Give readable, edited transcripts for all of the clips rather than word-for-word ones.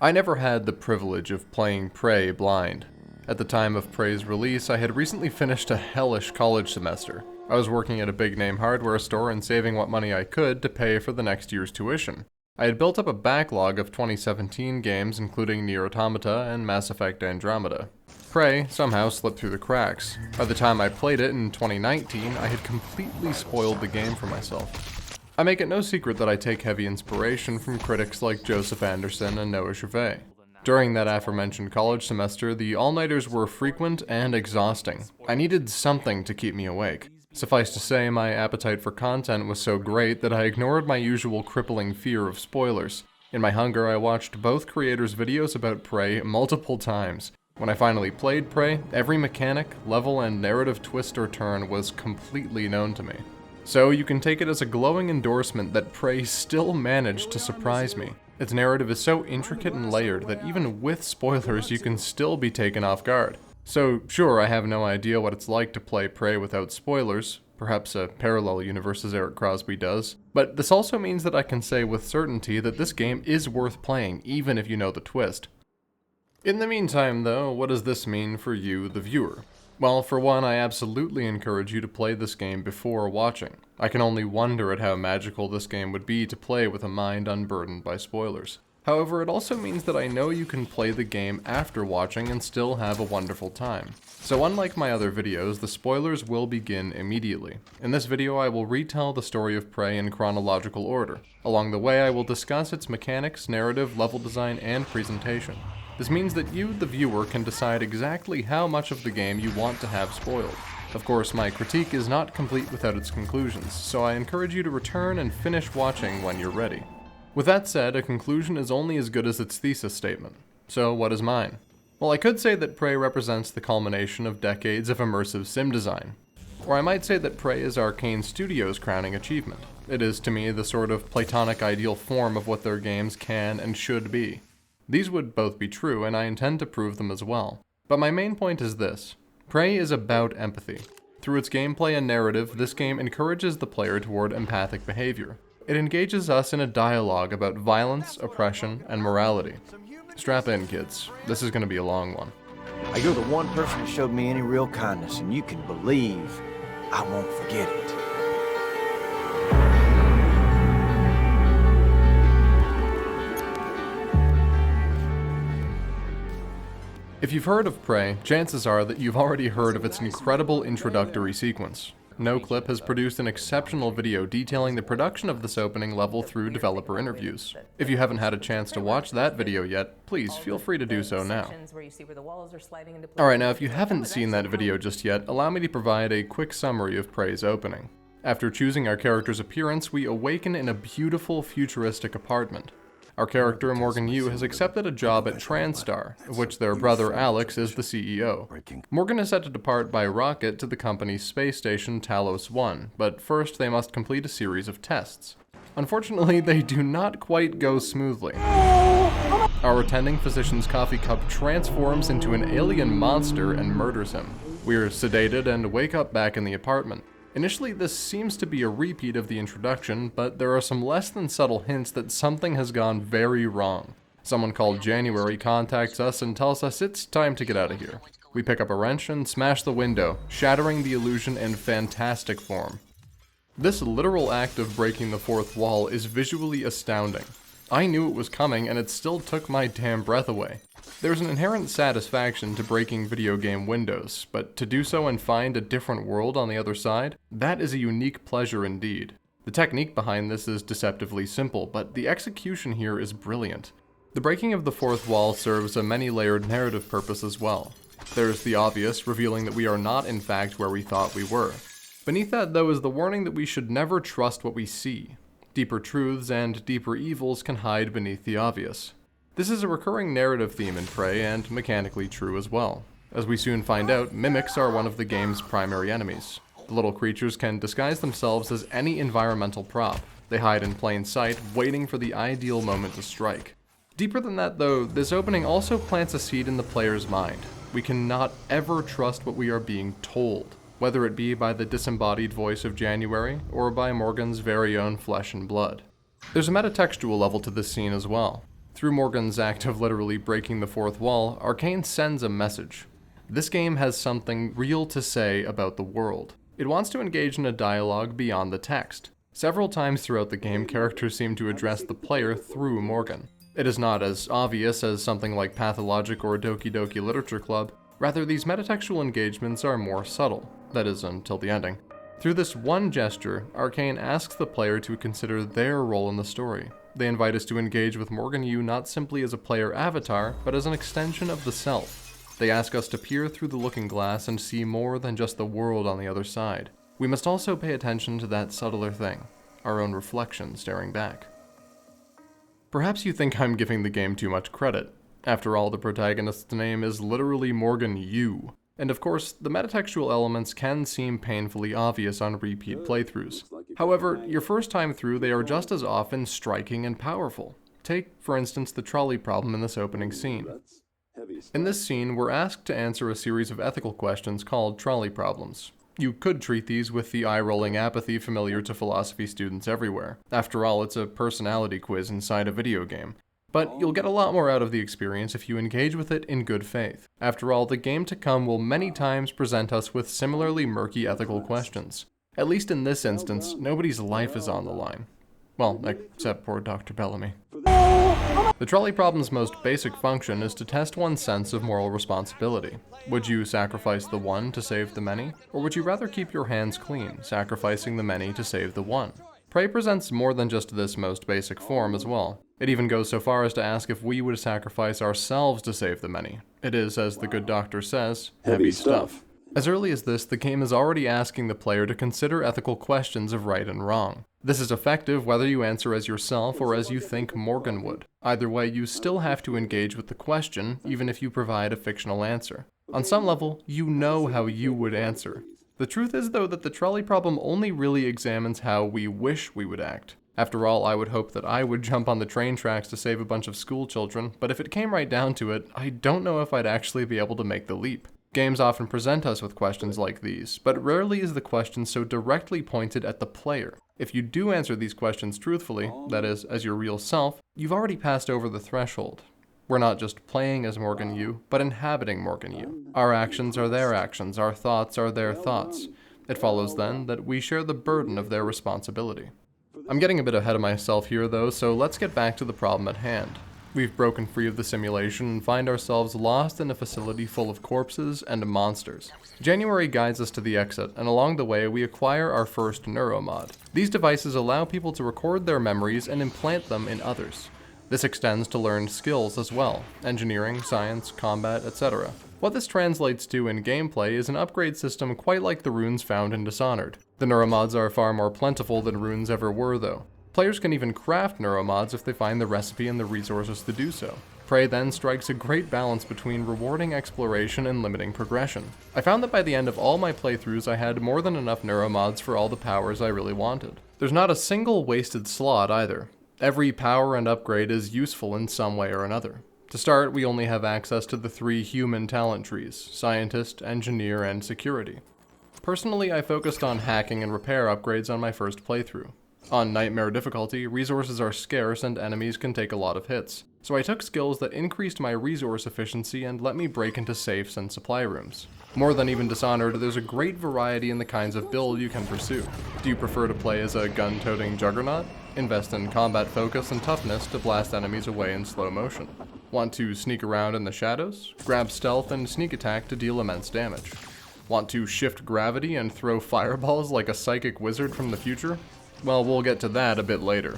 I never had the privilege of playing Prey blind. At the time of Prey's release, I had recently finished a hellish college semester. I was working at a big-name hardware store and saving what money I could to pay for the next year's tuition. I had built up a backlog of 2017 games including Nier Automata and Mass Effect Andromeda. Prey somehow slipped through the cracks. By the time I played it in 2019, I had completely spoiled the game for myself. I make it no secret that I take heavy inspiration from critics like Joseph Anderson and Noah Gervais. During that aforementioned college semester, the all-nighters were frequent and exhausting. I needed something to keep me awake. Suffice to say, my appetite for content was so great that I ignored my usual crippling fear of spoilers. In my hunger, I watched both creators' videos about Prey multiple times. When I finally played Prey, every mechanic, level, and narrative twist or turn was completely known to me. So you can take it as a glowing endorsement that Prey still managed to surprise me. Its narrative is so intricate and layered that even with spoilers you can still be taken off guard. So sure, I have no idea what it's like to play Prey without spoilers, perhaps a parallel universe as Eric Crosby does, but this also means that I can say with certainty that this game is worth playing even if you know the twist. In the meantime though, what does this mean for you, the viewer? Well, for one, I absolutely encourage you to play this game before watching. I can only wonder at how magical this game would be to play with a mind unburdened by spoilers. However, it also means that I know you can play the game after watching and still have a wonderful time. So unlike my other videos, the spoilers will begin immediately. In this video, I will retell the story of Prey in chronological order. Along the way, I will discuss its mechanics, narrative, level design, and presentation. This means that you, the viewer, can decide exactly how much of the game you want to have spoiled. Of course, my critique is not complete without its conclusions, so I encourage you to return and finish watching when you're ready. With that said, a conclusion is only as good as its thesis statement. So what is mine? Well, I could say that Prey represents the culmination of decades of immersive sim design. Or I might say that Prey is Arkane Studios' crowning achievement. It is, to me, the sort of platonic ideal form of what their games can and should be. These would both be true, and I intend to prove them as well. But my main point is this. Prey is about empathy. Through its gameplay and narrative, this game encourages the player toward empathic behavior. It engages us in a dialogue about violence, oppression, and morality. Strap in, kids. This is going to be a long one. You're the one person who showed me any real kindness, and you can believe I won't forget it. If you've heard of Prey, chances are that you've already heard of its incredible introductory sequence. NoClip has produced an exceptional video detailing the production of this opening level through developer interviews. If you haven't had a chance to watch that video yet, please feel free to do so now. Alright, now if you haven't seen that video just yet, allow me to provide a quick summary of Prey's opening. After choosing our character's appearance, we awaken in a beautiful futuristic apartment. Our character, Morgan Yu, has accepted a job at TranStar, of which their brother Alex is the CEO. Morgan is set to depart by rocket to the company's space station Talos 1, but first they must complete a series of tests. Unfortunately, they do not quite go smoothly. Our attending physician's coffee cup transforms into an alien monster and murders him. We are sedated and wake up back in the apartment. Initially, this seems to be a repeat of the introduction, but there are some less than subtle hints that something has gone very wrong. Someone called January contacts us and tells us it's time to get out of here. We pick up a wrench and smash the window, shattering the illusion in fantastic form. This literal act of breaking the fourth wall is visually astounding. I knew it was coming, and it still took my damn breath away. There's an inherent satisfaction to breaking video game windows, but to do so and find a different world on the other side, that is a unique pleasure indeed. The technique behind this is deceptively simple, but the execution here is brilliant. The breaking of the fourth wall serves a many-layered narrative purpose as well. There's the obvious, revealing that we are not in fact where we thought we were. Beneath that, though, is the warning that we should never trust what we see. Deeper truths and deeper evils can hide beneath the obvious. This is a recurring narrative theme in Prey, and mechanically true as well. As we soon find out, mimics are one of the game's primary enemies. The little creatures can disguise themselves as any environmental prop. They hide in plain sight, waiting for the ideal moment to strike. Deeper than that though, this opening also plants a seed in the player's mind. We cannot ever trust what we are being told, whether it be by the disembodied voice of January, or by Morgan's very own flesh and blood. There's a metatextual level to this scene as well. Through Morgan's act of literally breaking the fourth wall, Arkane sends a message. This game has something real to say about the world. It wants to engage in a dialogue beyond the text. Several times throughout the game, characters seem to address the player through Morgan. It is not as obvious as something like Pathologic or Doki Doki Literature Club. Rather, these metatextual engagements are more subtle. That is, until the ending. Through this one gesture, Arkane asks the player to consider their role in the story. They invite us to engage with Morgan Yu not simply as a player avatar, but as an extension of the self. They ask us to peer through the looking glass and see more than just the world on the other side. We must also pay attention to that subtler thing, our own reflection staring back. Perhaps you think I'm giving the game too much credit. After all, the protagonist's name is literally Morgan Yu. And of course, the metatextual elements can seem painfully obvious on repeat playthroughs. However, your first time through, they are just as often striking and powerful. Take, for instance, the trolley problem in this opening scene. In this scene, we're asked to answer a series of ethical questions called trolley problems. You could treat these with the eye-rolling apathy familiar to philosophy students everywhere. After all, it's a personality quiz inside a video game. But you'll get a lot more out of the experience if you engage with it in good faith. After all, the game to come will many times present us with similarly murky ethical questions. At least in this instance, nobody's life is on the line. Well, except poor Dr. Bellamy. The trolley problem's most basic function is to test one's sense of moral responsibility. Would you sacrifice the one to save the many? Or would you rather keep your hands clean, sacrificing the many to save the one? Prey presents more than just this most basic form as well. It even goes so far as to ask if we would sacrifice ourselves to save the many. It is, as the good doctor says, heavy stuff. As early as this, the game is already asking the player to consider ethical questions of right and wrong. This is effective whether you answer as yourself or as you think Morgan would. Either way, you still have to engage with the question, even if you provide a fictional answer. On some level, you know how you would answer. The truth is, though, that the trolley problem only really examines how we wish we would act. After all, I would hope that I would jump on the train tracks to save a bunch of school children, but if it came right down to it, I don't know if I'd actually be able to make the leap. Games often present us with questions like these, but rarely is the question so directly pointed at the player. If you do answer these questions truthfully, that is, as your real self, you've already passed over the threshold. We're not just playing as Morgan Yu, but inhabiting Morgan Yu. Our actions are their actions, our thoughts are their thoughts. It follows then that we share the burden of their responsibility. I'm getting a bit ahead of myself here though, so let's get back to the problem at hand. We've broken free of the simulation and find ourselves lost in a facility full of corpses and monsters. January guides us to the exit, and along the way we acquire our first neuromod. These devices allow people to record their memories and implant them in others. This extends to learned skills as well, engineering, science, combat, etc. What this translates to in gameplay is an upgrade system quite like the runes found in Dishonored. The neuromods are far more plentiful than runes ever were though. Players can even craft neuromods if they find the recipe and the resources to do so. Prey then strikes a great balance between rewarding exploration and limiting progression. I found that by the end of all my playthroughs I had more than enough neuromods for all the powers I really wanted. There's not a single wasted slot either. Every power and upgrade is useful in some way or another. To start, we only have access to the 3 human talent trees: scientist, engineer, and security. Personally, I focused on hacking and repair upgrades on my first playthrough. On Nightmare difficulty, resources are scarce and enemies can take a lot of hits, so I took skills that increased my resource efficiency and let me break into safes and supply rooms. More than even Dishonored, there's a great variety in the kinds of build you can pursue. Do you prefer to play as a gun-toting juggernaut? Invest in combat focus and toughness to blast enemies away in slow motion. Want to sneak around in the shadows? Grab stealth and sneak attack to deal immense damage. Want to shift gravity and throw fireballs like a psychic wizard from the future? Well, we'll get to that a bit later.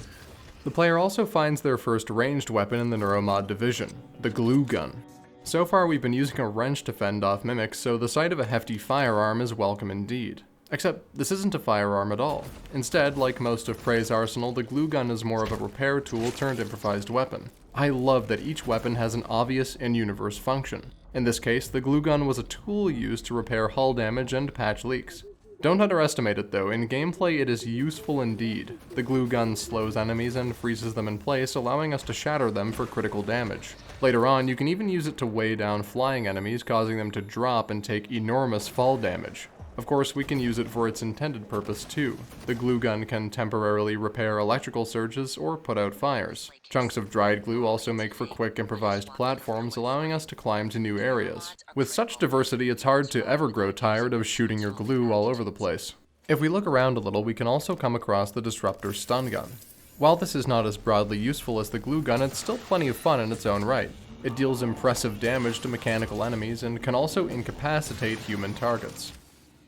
The player also finds their first ranged weapon in the neuromod division, the glue gun. So far we've been using a wrench to fend off mimics, so the sight of a hefty firearm is welcome indeed. Except this isn't a firearm at all. Instead, like most of Prey's arsenal, the glue gun is more of a repair tool turned improvised weapon. I love that each weapon has an obvious in-universe function. In this case, the glue gun was a tool used to repair hull damage and patch leaks. Don't underestimate it though, in gameplay it is useful indeed. The glue gun slows enemies and freezes them in place, allowing us to shatter them for critical damage. Later on, you can even use it to weigh down flying enemies, causing them to drop and take enormous fall damage. Of course, we can use it for its intended purpose too. The glue gun can temporarily repair electrical surges or put out fires. Chunks of dried glue also make for quick improvised platforms, allowing us to climb to new areas. With such diversity, it's hard to ever grow tired of shooting your glue all over the place. If we look around a little, we can also come across the Disruptor stun gun. While this is not as broadly useful as the glue gun, it's still plenty of fun in its own right. It deals impressive damage to mechanical enemies and can also incapacitate human targets.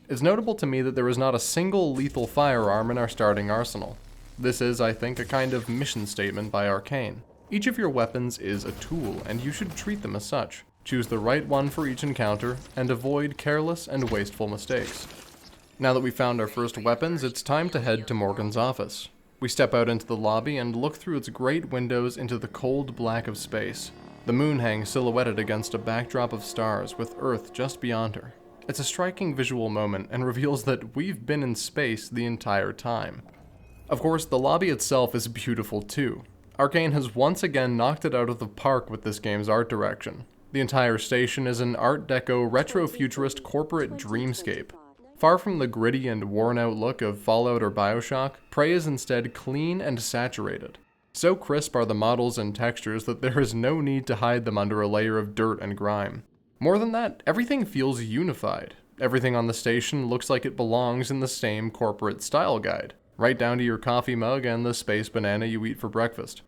It's notable to me that there is not a single lethal firearm in our starting arsenal. This is, I think, a kind of mission statement by Arkane. Each of your weapons is a tool, and you should treat them as such. Choose the right one for each encounter, and avoid careless and wasteful mistakes. Now that we've found our first weapons, it's time to head to Morgan's office. We step out into the lobby and look through its great windows into the cold black of space. The moon hangs silhouetted against a backdrop of stars, with Earth just beyond her. It's a striking visual moment and reveals that we've been in space the entire time. Of course, the lobby itself is beautiful too. Arkane has once again knocked it out of the park with this game's art direction. The entire station is an Art Deco retro-futurist corporate dreamscape. Far from the gritty and worn-out look of Fallout or Bioshock, Prey is instead clean and saturated. So crisp are the models and textures that there is no need to hide them under a layer of dirt and grime. More than that, everything feels unified. Everything on the station looks like it belongs in the same corporate style guide, right down to your coffee mug and the space banana you eat for breakfast.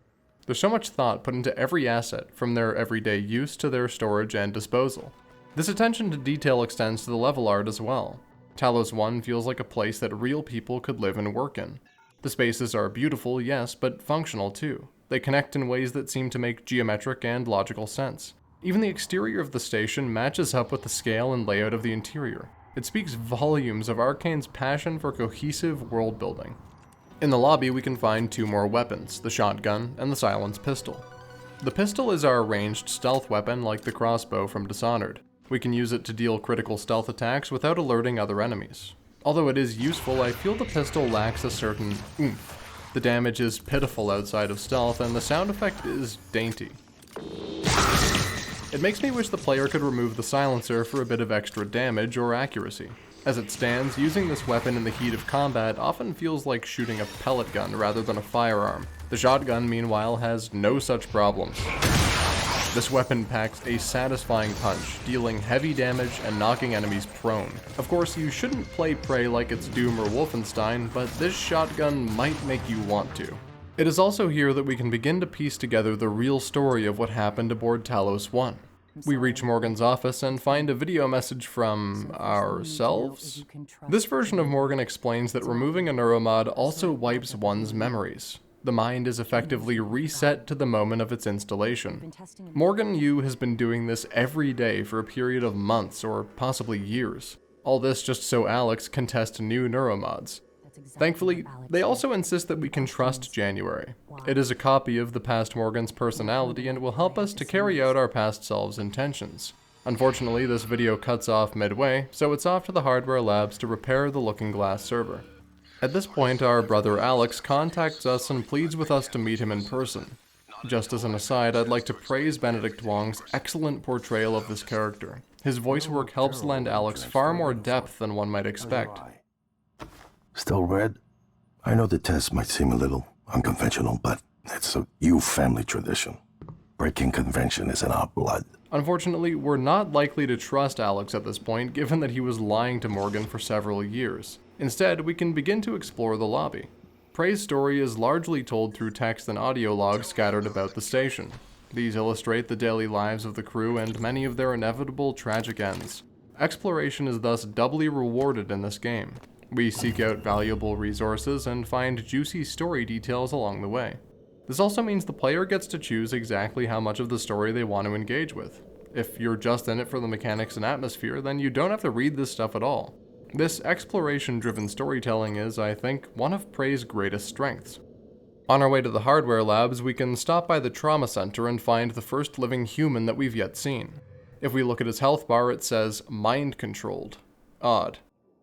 There's so much thought put into every asset, from their everyday use to their storage and disposal. This attention to detail extends to the level art as well. Talos 1 feels like a place that real people could live and work in. The spaces are beautiful, yes, but functional too. They connect in ways that seem to make geometric and logical sense. Even the exterior of the station matches up with the scale and layout of the interior. It speaks volumes of Arkane's passion for cohesive world building. In the lobby, we can find two more weapons, the shotgun and the silenced pistol. The pistol is our ranged stealth weapon like the crossbow from Dishonored. We can use it to deal critical stealth attacks without alerting other enemies. Although it is useful, I feel the pistol lacks a certain oomph. The damage is pitiful outside of stealth, and the sound effect is dainty. It makes me wish the player could remove the silencer for a bit of extra damage or accuracy. As it stands, using this weapon in the heat of combat often feels like shooting a pellet gun rather than a firearm. The shotgun, meanwhile, has no such problems. This weapon packs a satisfying punch, dealing heavy damage and knocking enemies prone. Of course, you shouldn't play Prey like it's Doom or Wolfenstein, but this shotgun might make you want to. It is also here that we can begin to piece together the real story of what happened aboard Talos 1. We reach Morgan's office and find a video message from ourselves. This version of Morgan explains that removing a neuromod also wipes one's memories. The mind is effectively reset to the moment of its installation. Morgan Yu has been doing this every day for a period of months or possibly years. All this just so Alex can test new neuromods. Thankfully, they also insist that we can trust January. It is a copy of the past Morgan's personality and will help us to carry out our past selves' intentions. Unfortunately, this video cuts off midway, so it's off to the hardware labs to repair the Looking Glass server. At this point, our brother Alex contacts us and pleads with us to meet him in person. Just as an aside, I'd like to praise Benedict Wong's excellent portrayal of this character. His voice work helps lend Alex far more depth than one might expect. Still red? I know the test might seem a little unconventional, but it's a Yu family tradition. Breaking convention is in our blood. Unfortunately, we're not likely to trust Alex at this point, given that he was lying to Morgan for several years. Instead, we can begin to explore the lobby. Prey's story is largely told through text and audio logs scattered about the station. These illustrate the daily lives of the crew and many of their inevitable tragic ends. Exploration is thus doubly rewarded in this game. We seek out valuable resources and find juicy story details along the way. This also means the player gets to choose exactly how much of the story they want to engage with. If you're just in it for the mechanics and atmosphere, then you don't have to read this stuff at all. This exploration-driven storytelling is, I think, one of Prey's greatest strengths. On our way to the hardware labs, we can stop by the trauma center and find the first living human that we've yet seen. If we look at his health bar, it says, mind-controlled. Odd.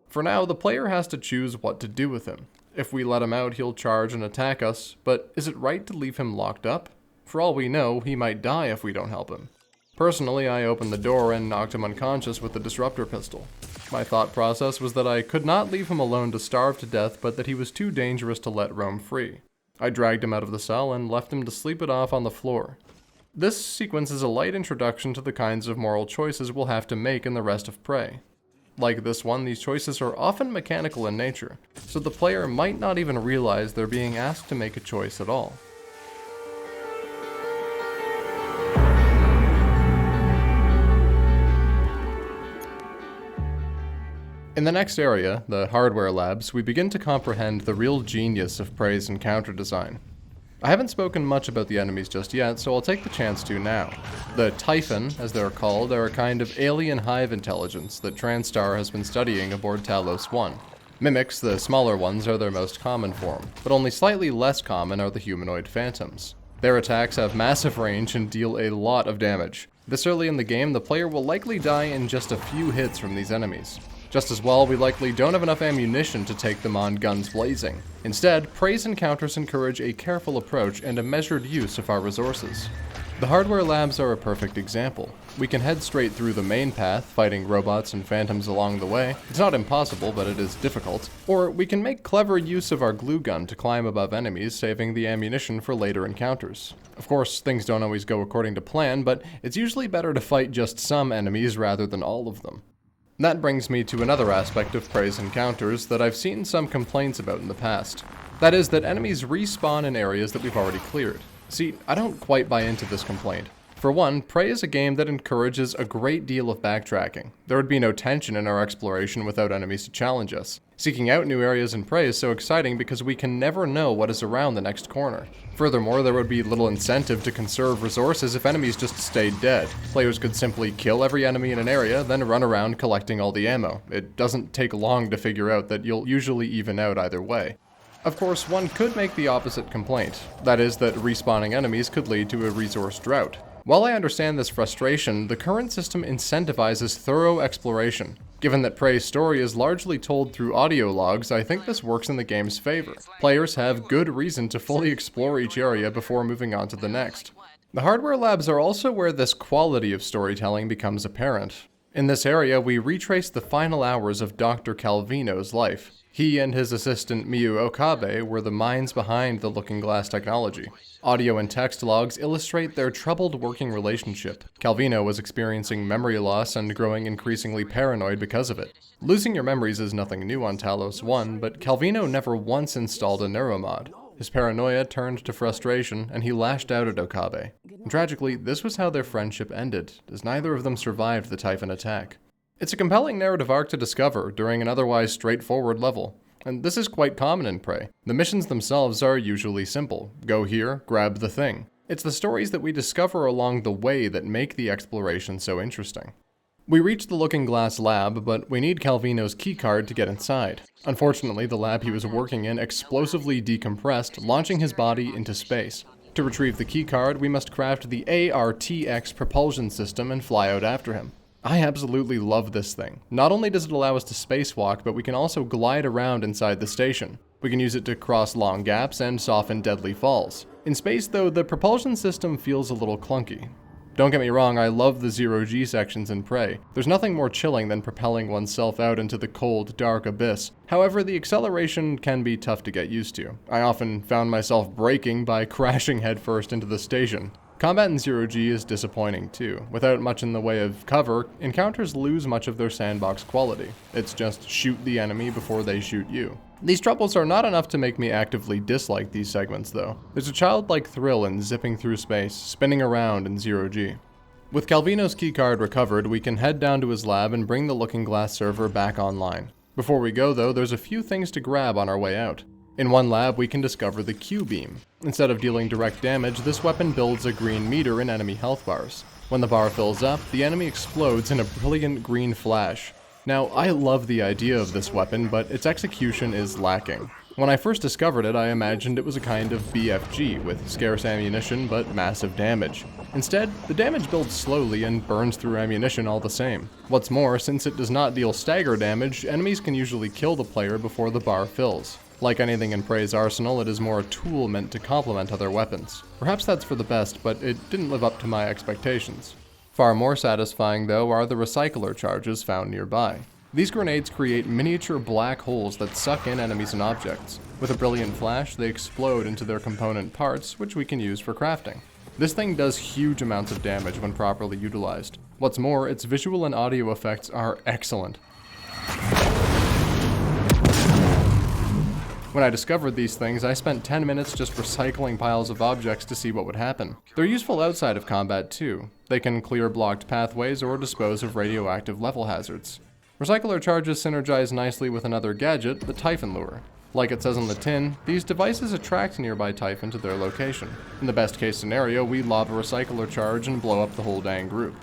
For now, the player has to choose what to do with him. If we let him out, he'll charge and attack us, but is it right to leave him locked up? For all we know, he might die if we don't help him. Personally, I opened the door and knocked him unconscious with the disruptor pistol. My thought process was that I could not leave him alone to starve to death, but that he was too dangerous to let roam free. I dragged him out of the cell and left him to sleep it off on the floor. This sequence is a light introduction to the kinds of moral choices we'll have to make in the rest of Prey. Like this one, these choices are often mechanical in nature, so the player might not even realize they're being asked to make a choice at all. In the next area, the hardware labs, we begin to comprehend the real genius of Prey's encounter design. I haven't spoken much about the enemies just yet, so I'll take the chance to now. The Typhon, as they're called, are a kind of alien hive intelligence that TranStar has been studying aboard Talos 1. Mimics, the smaller ones, are their most common form, but only slightly less common are the humanoid phantoms. Their attacks have massive range and deal a lot of damage. This early in the game, the player will likely die in just a few hits from these enemies. Just as well, we likely don't have enough ammunition to take them on guns blazing. Instead, Prey's encounters encourage a careful approach and a measured use of our resources. The hardware labs are a perfect example. We can head straight through the main path, fighting robots and phantoms along the way. It's not impossible, but it is difficult. Or we can make clever use of our glue gun to climb above enemies, saving the ammunition for later encounters. Of course, things don't always go according to plan, but it's usually better to fight just some enemies rather than all of them. That brings me to another aspect of Prey's encounters that I've seen some complaints about in the past. That is that enemies respawn in areas that we've already cleared. See, I don't quite buy into this complaint. For one, Prey is a game that encourages a great deal of backtracking. There would be no tension in our exploration without enemies to challenge us. Seeking out new areas in Prey is so exciting because we can never know what is around the next corner. Furthermore, there would be little incentive to conserve resources if enemies just stayed dead. Players could simply kill every enemy in an area, then run around collecting all the ammo. It doesn't take long to figure out that you'll usually even out either way. Of course, one could make the opposite complaint. That is that respawning enemies could lead to a resource drought. While I understand this frustration, the current system incentivizes thorough exploration. Given that Prey's story is largely told through audio logs, I think this works in the game's favor. Players have good reason to fully explore each area before moving on to the next. The hardware labs are also where this quality of storytelling becomes apparent. In this area, we retrace the final hours of Dr. Calvino's life. He and his assistant Miyu Okabe were the minds behind the Looking Glass technology. Audio and text logs illustrate their troubled working relationship. Calvino was experiencing memory loss and growing increasingly paranoid because of it. Losing your memories is nothing new on Talos 1, but Calvino never once installed a neuromod. His paranoia turned to frustration, and he lashed out at Okabe. And tragically, this was how their friendship ended, as neither of them survived the Typhon attack. It's a compelling narrative arc to discover during an otherwise straightforward level, and this is quite common in Prey. The missions themselves are usually simple. Go here, grab the thing. It's the stories that we discover along the way that make the exploration so interesting. We reach the Looking Glass lab, but we need Calvino's keycard to get inside. Unfortunately, the lab he was working in explosively decompressed, launching his body into space. To retrieve the keycard, we must craft the ARTX propulsion system and fly out after him. I absolutely love this thing. Not only does it allow us to spacewalk, but we can also glide around inside the station. We can use it to cross long gaps and soften deadly falls. In space, though, the propulsion system feels a little clunky. Don't get me wrong, I love the zero-G sections in Prey. There's nothing more chilling than propelling oneself out into the cold, dark abyss. However, the acceleration can be tough to get used to. I often found myself braking by crashing headfirst into the station. Combat in zero-G is disappointing too. Without much in the way of cover, encounters lose much of their sandbox quality. It's just shoot the enemy before they shoot you. These troubles are not enough to make me actively dislike these segments though. There's a childlike thrill in zipping through space, spinning around in zero-G. With Calvino's keycard recovered, we can head down to his lab and bring the Looking Glass server back online. Before we go though, there's a few things to grab on our way out. In one lab, we can discover the Q-beam. Instead of dealing direct damage, this weapon builds a green meter in enemy health bars. When the bar fills up, the enemy explodes in a brilliant green flash. Now, I love the idea of this weapon, but its execution is lacking. When I first discovered it, I imagined it was a kind of BFG, with scarce ammunition but massive damage. Instead, the damage builds slowly and burns through ammunition all the same. What's more, since it does not deal stagger damage, enemies can usually kill the player before the bar fills. Like anything in Prey's arsenal, it is more a tool meant to complement other weapons. Perhaps that's for the best, but it didn't live up to my expectations. Far more satisfying, though, are the recycler charges found nearby. These grenades create miniature black holes that suck in enemies and objects. With a brilliant flash, they explode into their component parts, which we can use for crafting. This thing does huge amounts of damage when properly utilized. What's more, its visual and audio effects are excellent. When I discovered these things, I spent 10 minutes just recycling piles of objects to see what would happen. They're useful outside of combat too. They can clear blocked pathways or dispose of radioactive level hazards. Recycler charges synergize nicely with another gadget, the Typhon Lure. Like it says on the tin, these devices attract nearby Typhon to their location. In the best case scenario, we lob a recycler charge and blow up the whole dang group.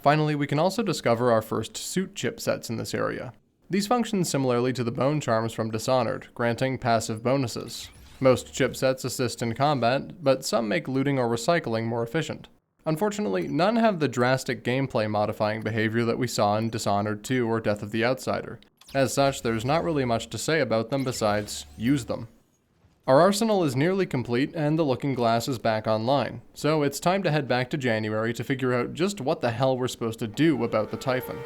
Finally, we can also discover our first suit chipsets in this area. These function similarly to the bone charms from Dishonored, granting passive bonuses. Most chipsets assist in combat, but some make looting or recycling more efficient. Unfortunately, none have the drastic gameplay modifying behavior that we saw in Dishonored 2 or Death of the Outsider. As such, there's not really much to say about them besides use them. Our arsenal is nearly complete and the Looking Glass is back online, so it's time to head back to January to figure out just what the hell we're supposed to do about the Typhon.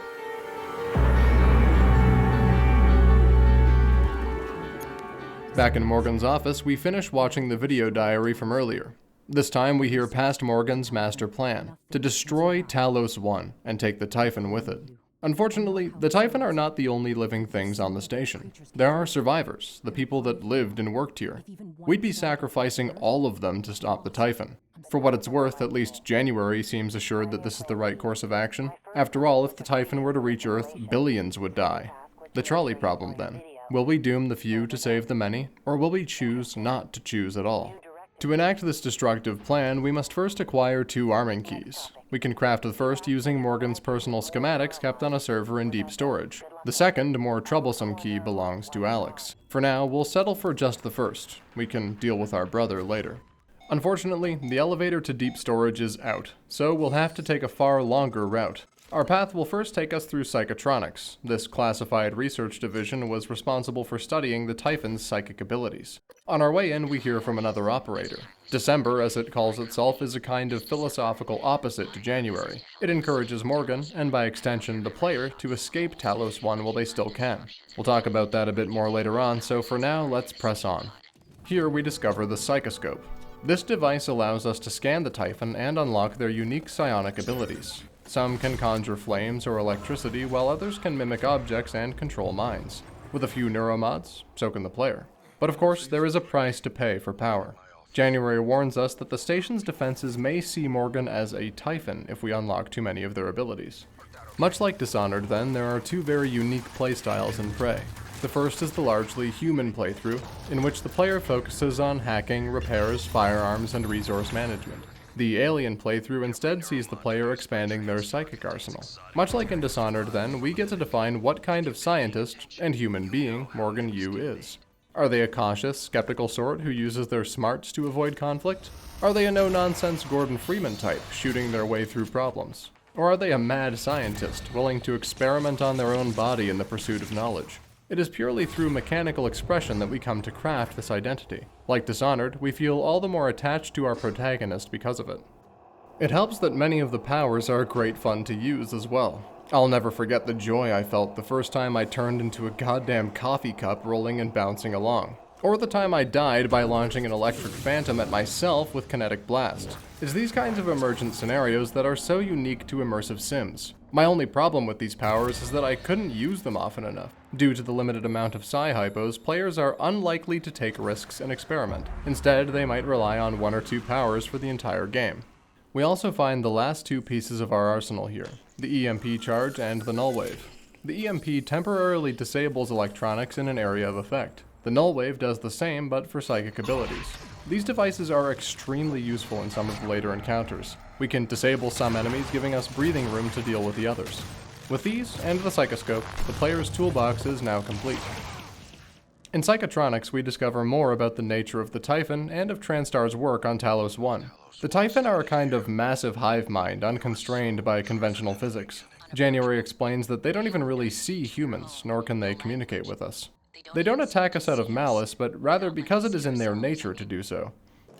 Back in Morgan's office, we finish watching the video diary from earlier. This time we hear past Morgan's master plan, to destroy Talos 1 and take the Typhon with it. Unfortunately, the Typhon are not the only living things on the station. There are survivors, the people that lived and worked here. We'd be sacrificing all of them to stop the Typhon. For what it's worth, at least January seems assured that this is the right course of action. After all, if the Typhon were to reach Earth, billions would die. The trolley problem then. Will we doom the few to save the many, or will we choose not to choose at all? To enact this destructive plan, we must first acquire 2 arming keys. We can craft the first using Morgan's personal schematics kept on a server in deep storage. The second, more troublesome key belongs to Alex. For now, we'll settle for just the first. We can deal with our brother later. Unfortunately, the elevator to deep storage is out, so we'll have to take a far longer route. Our path will first take us through Psychotronics. This classified research division was responsible for studying the Typhon's psychic abilities. On our way in, we hear from another operator. December, as it calls itself, is a kind of philosophical opposite to January. It encourages Morgan, and by extension the player, to escape Talos 1 while they still can. We'll talk about that a bit more later on, so for now, let's press on. Here we discover the Psychoscope. This device allows us to scan the Typhon and unlock their unique psionic abilities. Some can conjure flames or electricity, while others can mimic objects and control minds. With a few neuromods, so can the player. But of course, there is a price to pay for power. January warns us that the station's defenses may see Morgan as a Typhon if we unlock too many of their abilities. Much like Dishonored then, there are 2 very unique playstyles in Prey. The first is the largely human playthrough, in which the player focuses on hacking, repairs, firearms, and resource management. The alien playthrough instead sees the player expanding their psychic arsenal. Much like in Dishonored then, we get to define what kind of scientist and human being Morgan Yu is. Are they a cautious, skeptical sort who uses their smarts to avoid conflict? Are they a no-nonsense Gordon Freeman type, shooting their way through problems? Or are they a mad scientist, willing to experiment on their own body in the pursuit of knowledge? It is purely through mechanical expression that we come to craft this identity. Like Dishonored, we feel all the more attached to our protagonist because of it. It helps that many of the powers are great fun to use as well. I'll never forget the joy I felt the first time I turned into a goddamn coffee cup rolling and bouncing along. Or the time I died by launching an electric phantom at myself with kinetic blast. It's these kinds of emergent scenarios that are so unique to immersive sims. My only problem with these powers is that I couldn't use them often enough. Due to the limited amount of psi-hypos, players are unlikely to take risks and experiment. Instead, they might rely on 1 or 2 powers for the entire game. We also find the last 2 pieces of our arsenal here, the EMP charge and the null wave. The EMP temporarily disables electronics in an area of effect. The null wave does the same, but for psychic abilities. These devices are extremely useful in some of the later encounters. We can disable some enemies, giving us breathing room to deal with the others. With these, and the Psychoscope, the player's toolbox is now complete. In Psychotronics, we discover more about the nature of the Typhon and of Transtar's work on Talos 1. The Typhon are a kind of massive hive mind, unconstrained by conventional physics. January explains that they don't even really see humans, nor can they communicate with us. They don't attack us out of malice, but rather because it is in their nature to do so.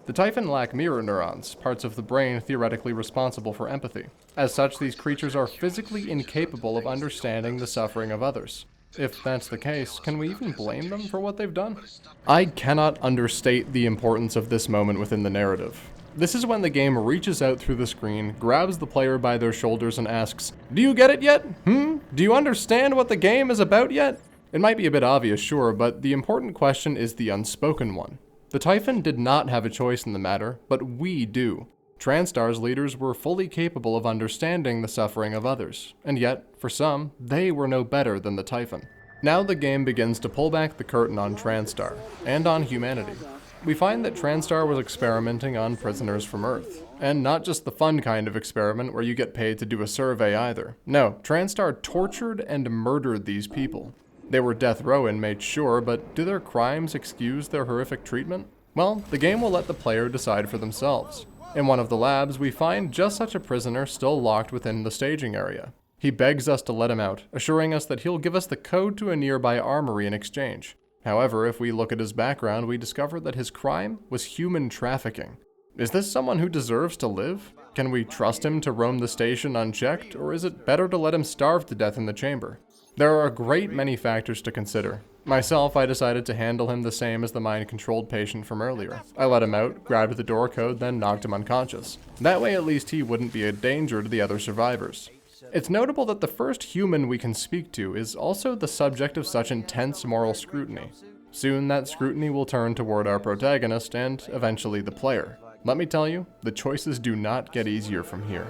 The Typhon lack mirror neurons, parts of the brain theoretically responsible for empathy. As such, these creatures are physically incapable of understanding the suffering of others. If that's the case, can we even blame them for what they've done? I cannot understate the importance of this moment within the narrative. This is when the game reaches out through the screen, grabs the player by their shoulders and asks, "Do you get it yet? Do you understand what the game is about yet?" It might be a bit obvious, sure, but the important question is the unspoken one. The Typhon did not have a choice in the matter, but we do. TranStar's leaders were fully capable of understanding the suffering of others, and yet, for some, they were no better than the Typhon. Now the game begins to pull back the curtain on TranStar, and on humanity. We find that TranStar was experimenting on prisoners from Earth. And not just the fun kind of experiment where you get paid to do a survey either. No, TranStar tortured and murdered these people. They were death row inmates, sure, but do their crimes excuse their horrific treatment? Well, the game will let the player decide for themselves. In one of the labs, we find just such a prisoner still locked within the staging area. He begs us to let him out, assuring us that he'll give us the code to a nearby armory in exchange. However, if we look at his background, we discover that his crime was human trafficking. Is this someone who deserves to live? Can we trust him to roam the station unchecked, or is it better to let him starve to death in the chamber? There are a great many factors to consider. Myself, I decided to handle him the same as the mind-controlled patient from earlier. I let him out, grabbed the door code, then knocked him unconscious. That way at least he wouldn't be a danger to the other survivors. It's notable that the first human we can speak to is also the subject of such intense moral scrutiny. Soon that scrutiny will turn toward our protagonist and eventually the player. Let me tell you, the choices do not get easier from here.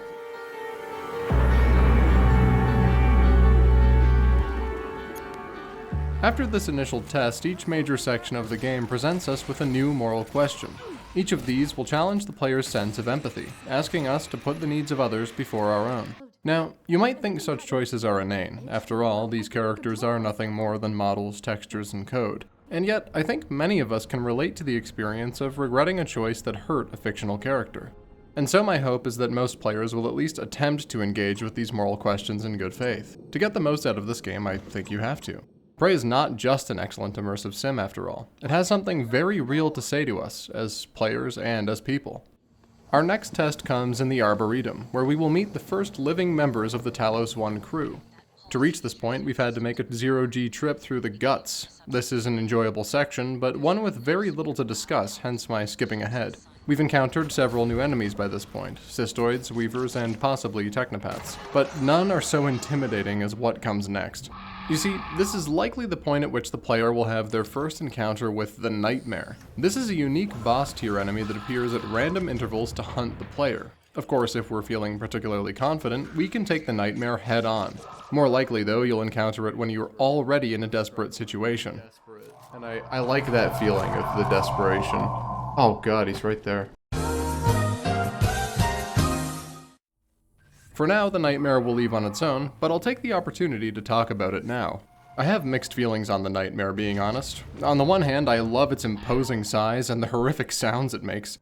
After this initial test, each major section of the game presents us with a new moral question. Each of these will challenge the player's sense of empathy, asking us to put the needs of others before our own. Now, you might think such choices are inane. After all, these characters are nothing more than models, textures, and code. And yet, I think many of us can relate to the experience of regretting a choice that hurt a fictional character. And so my hope is that most players will at least attempt to engage with these moral questions in good faith. To get the most out of this game, I think you have to. Prey is not just an excellent immersive sim after all. It has something very real to say to us, as players and as people. Our next test comes in the Arboretum, where we will meet the first living members of the Talos 1 crew. To reach this point, we've had to make a zero-G trip through the guts. This is an enjoyable section, but one with very little to discuss, hence my skipping ahead. We've encountered several new enemies by this point, cystoids, weavers, and possibly technopaths, but none are so intimidating as what comes next. You see, this is likely the point at which the player will have their first encounter with the Nightmare. This is a unique boss tier enemy that appears at random intervals to hunt the player. Of course, if we're feeling particularly confident, we can take the Nightmare head on. More likely though, you'll encounter it when you're already in a desperate situation. And I like that feeling of the desperation. Oh god, he's right there. For now, the Nightmare will leave on its own, but I'll take the opportunity to talk about it now. I have mixed feelings on the Nightmare, being honest. On the one hand, I love its imposing size and the horrific sounds it makes.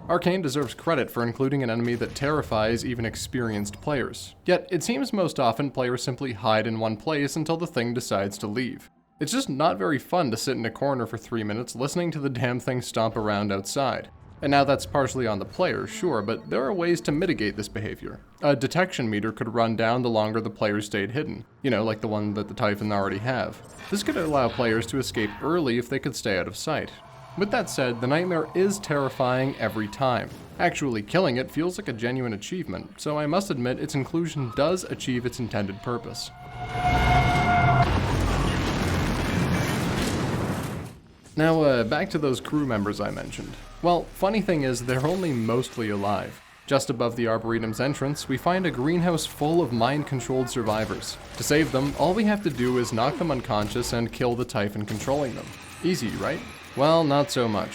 Arkane deserves credit for including an enemy that terrifies even experienced players. Yet, it seems most often players simply hide in one place until the thing decides to leave. It's just not very fun to sit in a corner for 3 minutes listening to the damn thing stomp around outside. And now that's partially on the player, sure, but there are ways to mitigate this behavior. A detection meter could run down the longer the player stayed hidden, like the one that the Typhon already have. This could allow players to escape early if they could stay out of sight. With that said, the Nightmare is terrifying every time. Actually killing it feels like a genuine achievement, so I must admit its inclusion does achieve its intended purpose. Now, back to those crew members I mentioned. Well, funny thing is, they're only mostly alive. Just above the Arboretum's entrance, we find a greenhouse full of mind-controlled survivors. To save them, all we have to do is knock them unconscious and kill the Typhon controlling them. Easy, right? Well, not so much.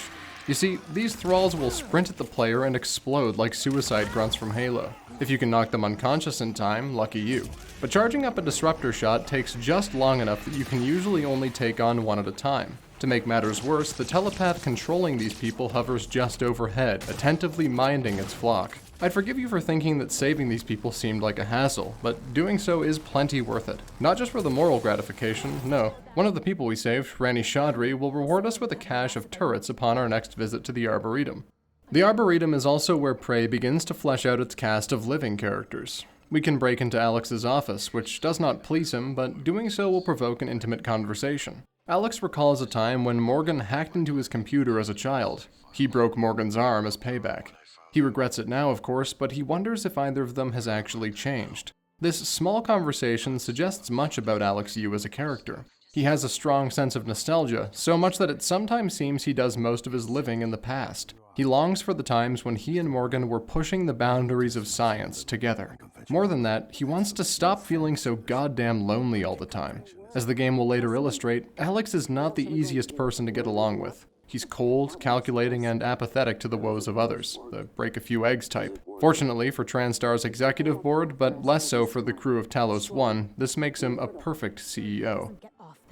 You see, these thralls will sprint at the player and explode like suicide grunts from Halo. If you can knock them unconscious in time, lucky you. But charging up a disruptor shot takes just long enough that you can usually only take on one at a time. To make matters worse, the telepath controlling these people hovers just overhead, attentively minding its flock. I'd forgive you for thinking that saving these people seemed like a hassle, but doing so is plenty worth it. Not just for the moral gratification, no. One of the people we saved, Rani Chaudhry, will reward us with a cache of turrets upon our next visit to the Arboretum. The Arboretum is also where Prey begins to flesh out its cast of living characters. We can break into Alex's office, which does not please him, but doing so will provoke an intimate conversation. Alex recalls a time when Morgan hacked into his computer as a child. He broke Morgan's arm as payback. He regrets it now, of course, but he wonders if either of them has actually changed. This small conversation suggests much about Alex Yu as a character. He has a strong sense of nostalgia, so much that it sometimes seems he does most of his living in the past. He longs for the times when he and Morgan were pushing the boundaries of science together. More than that, he wants to stop feeling so goddamn lonely all the time. As the game will later illustrate, Alex is not the easiest person to get along with. He's cold, calculating, and apathetic to the woes of others, the break a few eggs type. Fortunately for TranStar's executive board, but less so for the crew of Talos 1, this makes him a perfect CEO.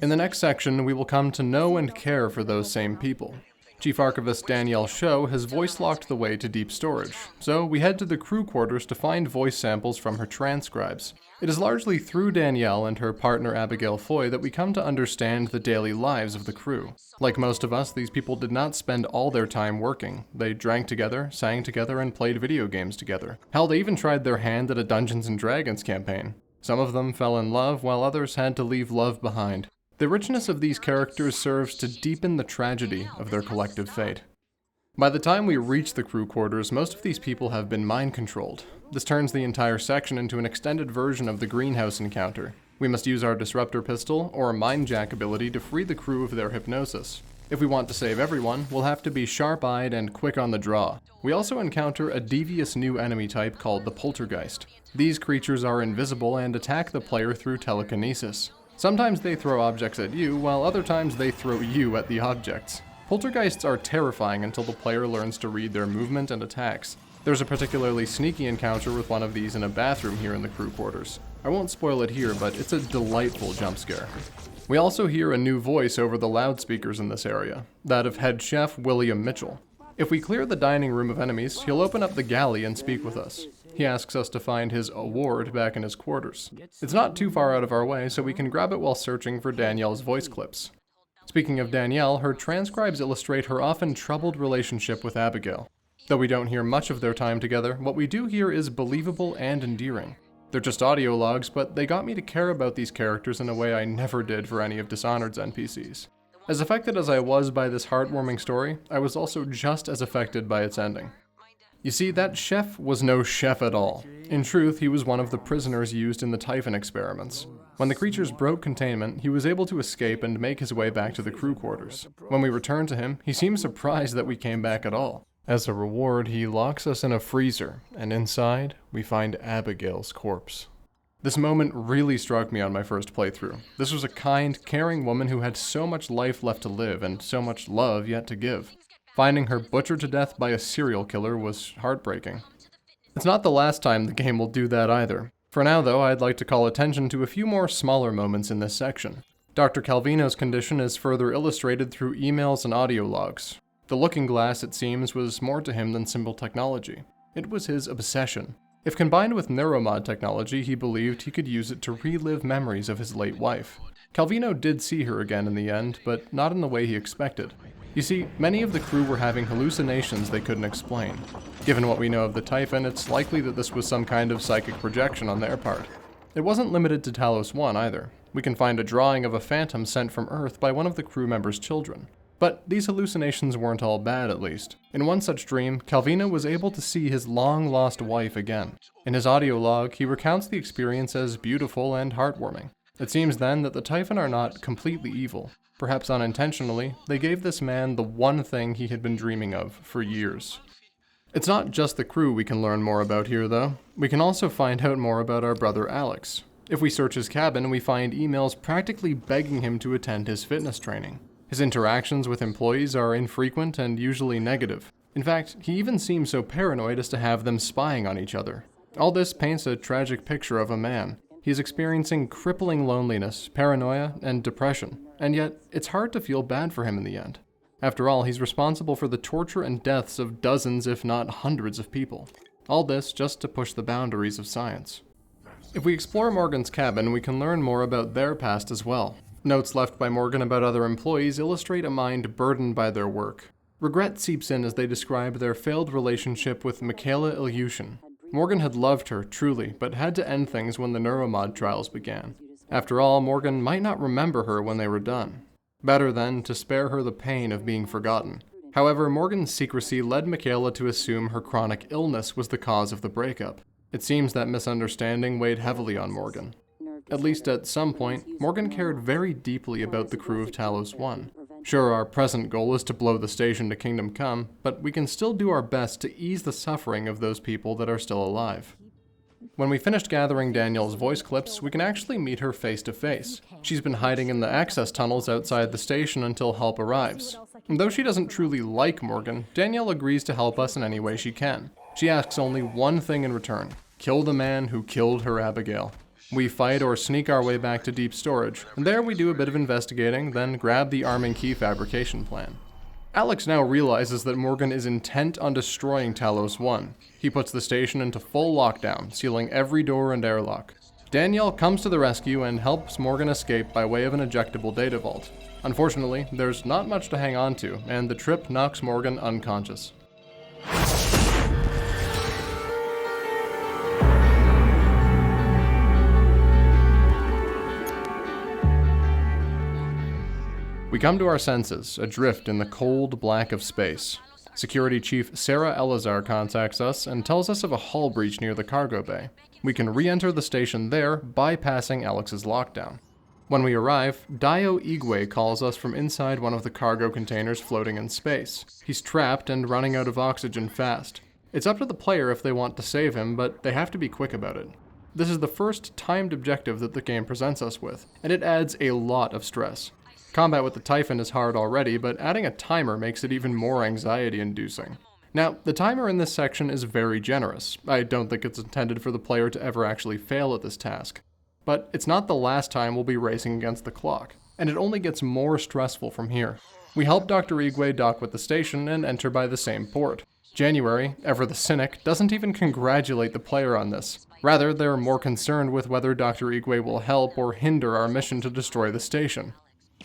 In the next section, we will come to know and care for those same people. Chief Archivist Danielle Sho has voice-locked the way to deep storage, so we head to the crew quarters to find voice samples from her transcribes. It is largely through Danielle and her partner Abigail Foy that we come to understand the daily lives of the crew. Like most of us, these people did not spend all their time working. They drank together, sang together, and played video games together. Hell, they even tried their hand at a Dungeons & Dragons campaign. Some of them fell in love, while others had to leave love behind. The richness of these characters serves to deepen the tragedy of their collective fate. By the time we reach the crew quarters, most of these people have been mind-controlled. This turns the entire section into an extended version of the greenhouse encounter. We must use our disruptor pistol or mind jack ability to free the crew of their hypnosis. If we want to save everyone, we'll have to be sharp-eyed and quick on the draw. We also encounter a devious new enemy type called the Poltergeist. These creatures are invisible and attack the player through telekinesis. Sometimes they throw objects at you, while other times they throw you at the objects. Poltergeists are terrifying until the player learns to read their movement and attacks. There's a particularly sneaky encounter with one of these in a bathroom here in the crew quarters. I won't spoil it here, but it's a delightful jump scare. We also hear a new voice over the loudspeakers in this area, that of head chef William Mitchell. If we clear the dining room of enemies, he'll open up the galley and speak with us. He asks us to find his award back in his quarters. It's not too far out of our way, so we can grab it while searching for Danielle's voice clips. Speaking of Danielle, her transcribes illustrate her often troubled relationship with Abigail. Though we don't hear much of their time together, what we do hear is believable and endearing. They're just audio logs, but they got me to care about these characters in a way I never did for any of Dishonored's NPCs. As affected as I was by this heartwarming story, I was also just as affected by its ending. You see, that chef was no chef at all. In truth, he was one of the prisoners used in the Typhon experiments. When the creatures broke containment, he was able to escape and make his way back to the crew quarters. When we returned to him, he seemed surprised that we came back at all. As a reward, he locks us in a freezer, and inside, we find Abigail's corpse. This moment really struck me on my first playthrough. This was a kind, caring woman who had so much life left to live and so much love yet to give. Finding her butchered to death by a serial killer was heartbreaking. It's not the last time the game will do that either. For now though, I'd like to call attention to a few more smaller moments in this section. Dr. Calvino's condition is further illustrated through emails and audio logs. The looking glass, it seems, was more to him than simple technology. It was his obsession. If combined with neuromod technology, he believed he could use it to relive memories of his late wife. Calvino did see her again in the end, but not in the way he expected. You see, many of the crew were having hallucinations they couldn't explain. Given what we know of the Typhon, it's likely that this was some kind of psychic projection on their part. It wasn't limited to Talos 1 either. We can find a drawing of a phantom sent from Earth by one of the crew members' children. But these hallucinations weren't all bad, at least. In one such dream, Calvino was able to see his long-lost wife again. In his audio log, he recounts the experience as beautiful and heartwarming. It seems then that the Typhon are not completely evil. Perhaps unintentionally, they gave this man the one thing he had been dreaming of for years. It's not just the crew we can learn more about here, though. We can also find out more about our brother Alex. If we search his cabin, we find emails practically begging him to attend his fitness training. His interactions with employees are infrequent and usually negative. In fact, he even seems so paranoid as to have them spying on each other. All this paints a tragic picture of a man. He is experiencing crippling loneliness, paranoia, and depression, and yet it's hard to feel bad for him in the end. After all, he's responsible for the torture and deaths of dozens, if not hundreds of people. All this just to push the boundaries of science. If we explore Morgan's cabin, we can learn more about their past as well. Notes left by Morgan about other employees illustrate a mind burdened by their work. Regret seeps in as they describe their failed relationship with Michaela Ilyushin. Morgan had loved her, truly, but had to end things when the neuromod trials began. After all, Morgan might not remember her when they were done. Better, then, to spare her the pain of being forgotten. However, Morgan's secrecy led Michaela to assume her chronic illness was the cause of the breakup. It seems that misunderstanding weighed heavily on Morgan. At least at some point, Morgan cared very deeply about the crew of Talos 1. Sure, our present goal is to blow the station to Kingdom Come, but we can still do our best to ease the suffering of those people that are still alive. When we finished gathering Danielle's voice clips, we can actually meet her face to face. She's been hiding in the access tunnels outside the station until help arrives. And though she doesn't truly like Morgan, Danielle agrees to help us in any way she can. She asks only one thing in return: kill the man who killed her Abigail. We fight or sneak our way back to deep storage, and there we do a bit of investigating, then grab the arming key fabrication plan. Alex now realizes that Morgan is intent on destroying Talos 1. He puts the station into full lockdown, sealing every door and airlock. Danielle comes to the rescue and helps Morgan escape by way of an ejectable data vault. Unfortunately, there's not much to hang on to, and the trip knocks Morgan unconscious. We come to our senses, adrift in the cold black of space. Security Chief Sarah Elazar contacts us and tells us of a hull breach near the cargo bay. We can re-enter the station there, bypassing Alex's lockdown. When we arrive, Dio Igwe calls us from inside one of the cargo containers floating in space. He's trapped and running out of oxygen fast. It's up to the player if they want to save him, but they have to be quick about it. This is the first timed objective that the game presents us with, and it adds a lot of stress. Combat with the Typhon is hard already, but adding a timer makes it even more anxiety-inducing. Now, the timer in this section is very generous. I don't think it's intended for the player to ever actually fail at this task. But it's not the last time we'll be racing against the clock, and it only gets more stressful from here. We help Dr. Igwe dock with the station and enter by the same port. January, ever the cynic, doesn't even congratulate the player on this. Rather, they're more concerned with whether Dr. Igwe will help or hinder our mission to destroy the station.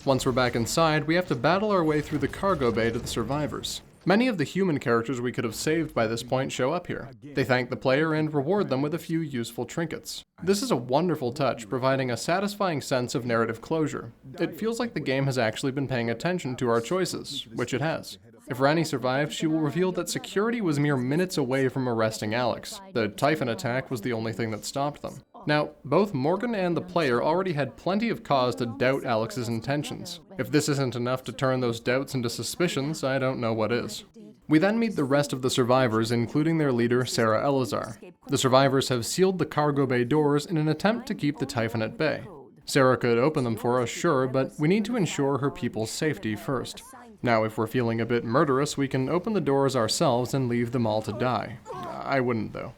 Once we're back inside, we have to battle our way through the cargo bay to the survivors. Many of the human characters we could have saved by this point show up here. They thank the player and reward them with a few useful trinkets. This is a wonderful touch, providing a satisfying sense of narrative closure. It feels like the game has actually been paying attention to our choices, which it has. If Rani survives, she will reveal that security was mere minutes away from arresting Alex. The Typhon attack was the only thing that stopped them. Now, both Morgan and the player already had plenty of cause to doubt Alex's intentions. If this isn't enough to turn those doubts into suspicions, I don't know what is. We then meet the rest of the survivors, including their leader, Sarah Elazar. The survivors have sealed the cargo bay doors in an attempt to keep the Typhon at bay. Sarah could open them for us, sure, but we need to ensure her people's safety first. Now, if we're feeling a bit murderous, we can open the doors ourselves and leave them all to die. I wouldn't, though.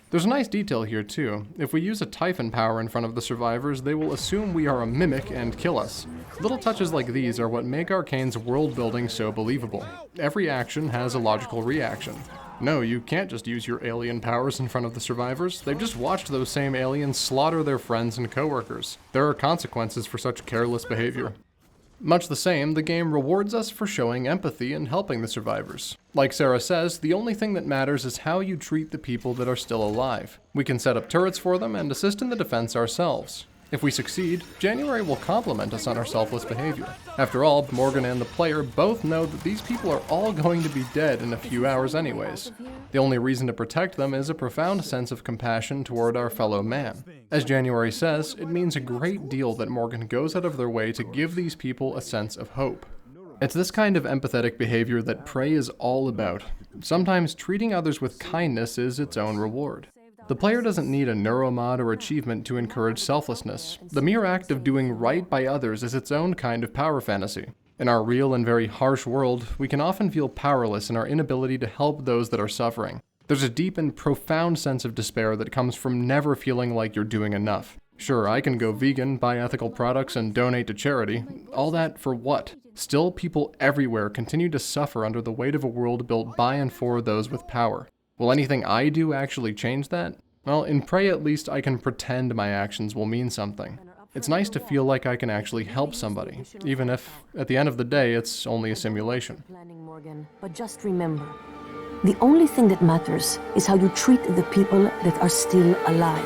There's a nice detail here, too. If we use a Typhon power in front of the survivors, they will assume we are a mimic and kill us. Little touches like these are what make Arkane's world building so believable. Every action has a logical reaction. No, you can't just use your alien powers in front of the survivors. They've just watched those same aliens slaughter their friends and coworkers. There are consequences for such careless behavior. Much the same, the game rewards us for showing empathy and helping the survivors. Like Sarah says, the only thing that matters is how you treat the people that are still alive. We can set up turrets for them and assist in the defense ourselves. If we succeed, January will compliment us on our selfless behavior. After all, Morgan and the player both know that these people are all going to be dead in a few hours anyways. The only reason to protect them is a profound sense of compassion toward our fellow man. As January says, it means a great deal that Morgan goes out of their way to give these people a sense of hope. It's this kind of empathetic behavior that Prey is all about. Sometimes treating others with kindness is its own reward. The player doesn't need a neuromod or achievement to encourage selflessness. The mere act of doing right by others is its own kind of power fantasy. In our real and very harsh world, we can often feel powerless in our inability to help those that are suffering. There's a deep and profound sense of despair that comes from never feeling like you're doing enough. Sure, I can go vegan, buy ethical products, and donate to charity. All that for what? Still, people everywhere continue to suffer under the weight of a world built by and for those with power. Will anything I do actually change that? Well, in Prey at least I can pretend my actions will mean something. It's nice to feel like I can actually help somebody, even if, at the end of the day, it's only a simulation. Morgan, but just remember, the only thing that matters is how you treat the people that are still alive.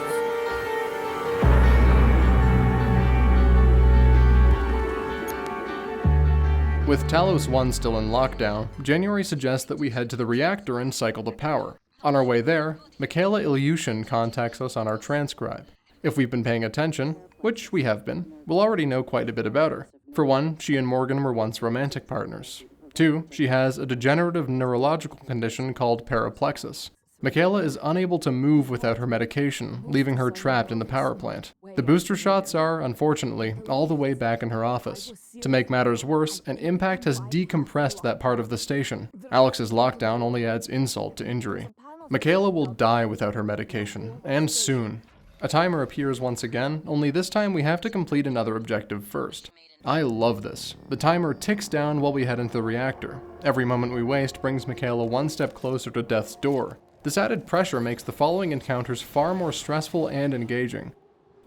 With Talos 1 still in lockdown, January suggests that we head to the reactor and cycle the power. On our way there, Michaela Ilyushin contacts us on our transcribe. If we've been paying attention, which we have been, we'll already know quite a bit about her. For one, she and Morgan were once romantic partners. 2, she has a degenerative neurological condition called paraplexis. Michaela is unable to move without her medication, leaving her trapped in the power plant. The booster shots are, unfortunately, all the way back in her office. To make matters worse, an impact has decompressed that part of the station. Alex's lockdown only adds insult to injury. Michaela will die without her medication, and soon. A timer appears once again, only this time we have to complete another objective first. I love this. The timer ticks down while we head into the reactor. Every moment we waste brings Michaela one step closer to death's door. This added pressure makes the following encounters far more stressful and engaging.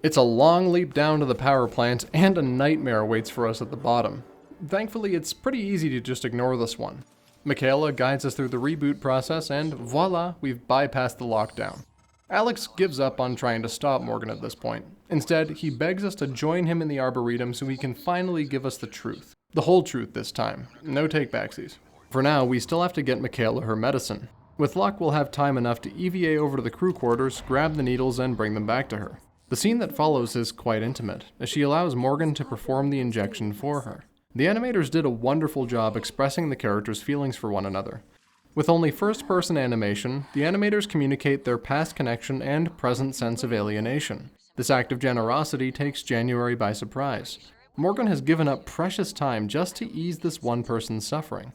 It's a long leap down to the power plant, and a nightmare waits for us at the bottom. Thankfully, it's pretty easy to just ignore this one. Michaela guides us through the reboot process, and voila, we've bypassed the lockdown. Alex gives up on trying to stop Morgan at this point. Instead, he begs us to join him in the Arboretum so he can finally give us the truth. The whole truth this time. No take-backsies. For now, we still have to get Michaela her medicine. With luck, we'll have time enough to EVA over to the crew quarters, grab the needles, and bring them back to her. The scene that follows is quite intimate, as she allows Morgan to perform the injection for her. The animators did a wonderful job expressing the characters' feelings for one another. With only first-person animation, the animators communicate their past connection and present sense of alienation. This act of generosity takes January by surprise. Morgan has given up precious time just to ease this one person's suffering.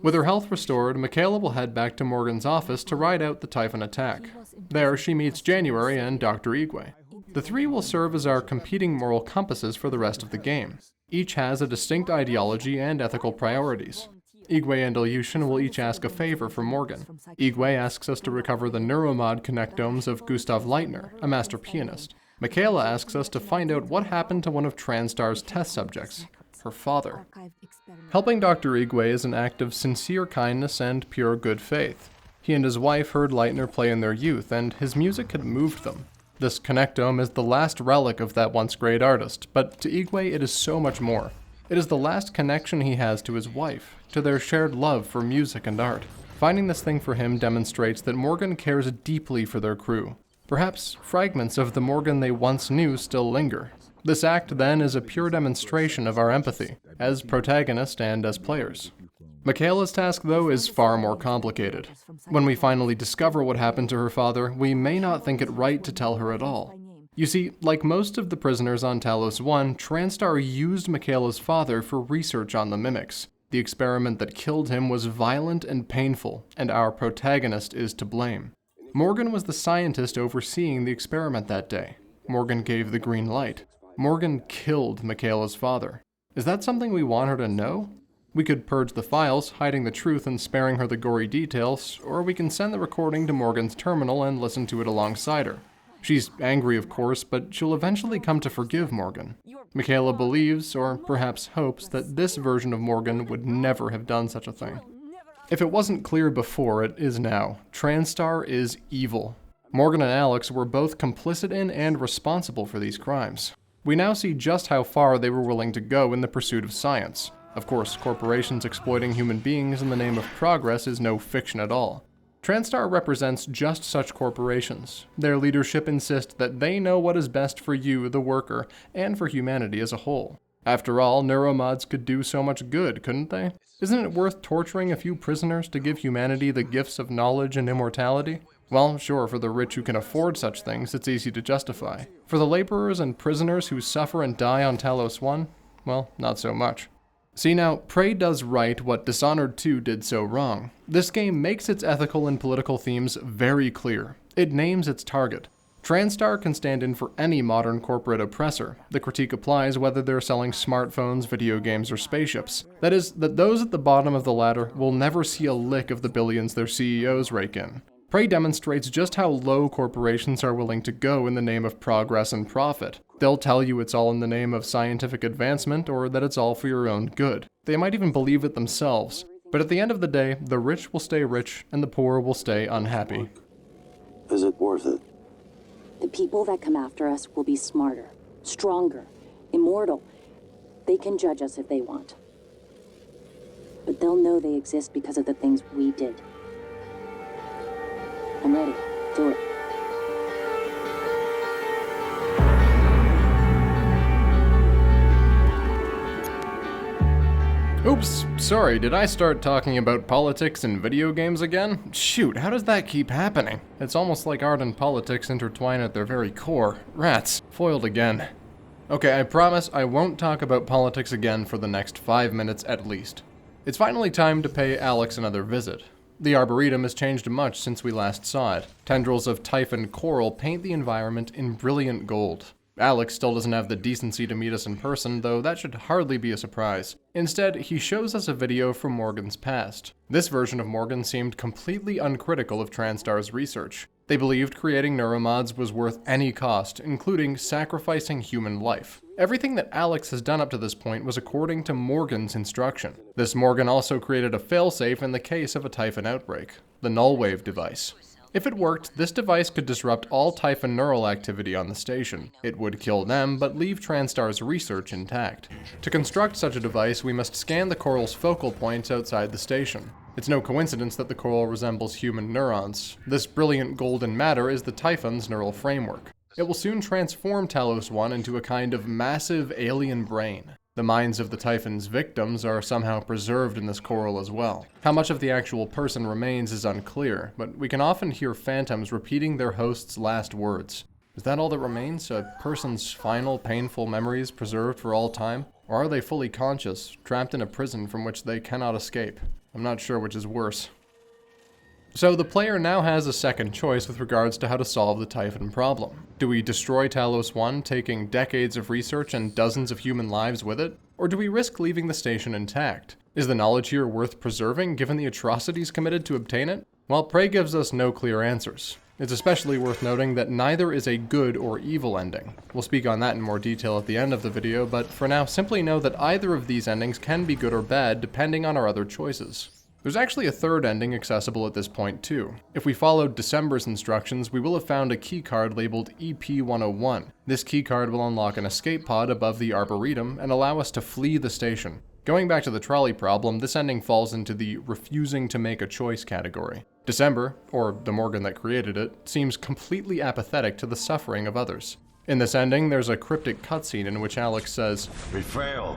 With her health restored, Michaela will head back to Morgan's office to ride out the Typhon attack. There, she meets January and Dr. Igwe. The three will serve as our competing moral compasses for the rest of the game. Each has a distinct ideology and ethical priorities. Igwe and Ilyushin will each ask a favor from Morgan. Igwe asks us to recover the neuromod connectomes of Gustav Leitner, a master pianist. Michaela asks us to find out what happened to one of Transtar's test subjects, her father. Helping Dr. Igwe is an act of sincere kindness and pure good faith. He and his wife heard Leitner play in their youth, and his music had moved them. This connectome is the last relic of that once great artist, but to Igwe it is so much more. It is the last connection he has to his wife, to their shared love for music and art. Finding this thing for him demonstrates that Morgan cares deeply for their crew. Perhaps fragments of the Morgan they once knew still linger. This act, then, is a pure demonstration of our empathy, as protagonist and as players. Michaela's task, though, is far more complicated. When we finally discover what happened to her father, we may not think it right to tell her at all. You see, like most of the prisoners on Talos 1, Transtar used Michaela's father for research on the mimics. The experiment that killed him was violent and painful, and our protagonist is to blame. Morgan was the scientist overseeing the experiment that day. Morgan gave the green light. Morgan killed Michaela's father. Is that something we want her to know? We could purge the files, hiding the truth and sparing her the gory details, or we can send the recording to Morgan's terminal and listen to it alongside her. She's angry, of course, but she'll eventually come to forgive Morgan. Michaela believes, or perhaps hopes, that this version of Morgan would never have done such a thing. If it wasn't clear before, it is now. Transtar is evil. Morgan and Alex were both complicit in and responsible for these crimes. We now see just how far they were willing to go in the pursuit of science. Of course, corporations exploiting human beings in the name of progress is no fiction at all. Transtar represents just such corporations. Their leadership insists that they know what is best for you, the worker, and for humanity as a whole. After all, neuromods could do so much good, couldn't they? Isn't it worth torturing a few prisoners to give humanity the gifts of knowledge and immortality? Well, sure, for the rich who can afford such things, it's easy to justify. For the laborers and prisoners who suffer and die on Talos 1, well, not so much. See now, Prey does right what Dishonored 2 did so wrong. This game makes its ethical and political themes very clear. It names its target. Transtar can stand in for any modern corporate oppressor. The critique applies whether they're selling smartphones, video games, or spaceships. That is, that those at the bottom of the ladder will never see a lick of the billions their CEOs rake in. Prey demonstrates just how low corporations are willing to go in the name of progress and profit. They'll tell you it's all in the name of scientific advancement or that it's all for your own good. They might even believe it themselves. But at the end of the day, the rich will stay rich and the poor will stay unhappy. Is it worth it? The people that come after us will be smarter, stronger, immortal. They can judge us if they want. But they'll know they exist because of the things we did. I'm ready. Do it. Oops, sorry, did I start talking about politics and video games again? Shoot, how does that keep happening? It's almost like art and politics intertwine at their very core. Rats, foiled again. Okay, I promise I won't talk about politics again for the next 5 minutes at least. It's finally time to pay Alex another visit. The Arboretum has changed much since we last saw it. Tendrils of typhon coral paint the environment in brilliant gold. Alex still doesn't have the decency to meet us in person, though that should hardly be a surprise. Instead, he shows us a video from Morgan's past. This version of Morgan seemed completely uncritical of Transtar's research. They believed creating neuromods was worth any cost, including sacrificing human life. Everything that Alex has done up to this point was according to Morgan's instruction. This Morgan also created a failsafe in the case of a typhon outbreak, the null-wave device. If it worked, this device could disrupt all typhon neural activity on the station. It would kill them, but leave Transtar's research intact. To construct such a device, we must scan the coral's focal points outside the station. It's no coincidence that the coral resembles human neurons. This brilliant golden matter is the typhon's neural framework. It will soon transform Talos 1 into a kind of massive alien brain. The minds of the typhon's victims are somehow preserved in this coral as well. How much of the actual person remains is unclear, but we can often hear phantoms repeating their host's last words. Is that all that remains? A person's final, painful memories preserved for all time? Or are they fully conscious, trapped in a prison from which they cannot escape? I'm not sure which is worse. So the player now has a second choice with regards to how to solve the typhon problem. Do we destroy Talos 1, taking decades of research and dozens of human lives with it? Or do we risk leaving the station intact? Is the knowledge here worth preserving given the atrocities committed to obtain it? Well, Prey gives us no clear answers. It's especially worth noting that neither is a good or evil ending. We'll speak on that in more detail at the end of the video, but for now simply know that either of these endings can be good or bad depending on our other choices. There's actually a third ending accessible at this point too. If we followed December's instructions, we will have found a keycard labeled EP-101. This keycard will unlock an escape pod above the Arboretum and allow us to flee the station. Going back to the trolley problem, this ending falls into the refusing to make a choice category. December, or the Morgan that created it, seems completely apathetic to the suffering of others. In this ending, there's a cryptic cutscene in which Alex says, We failed.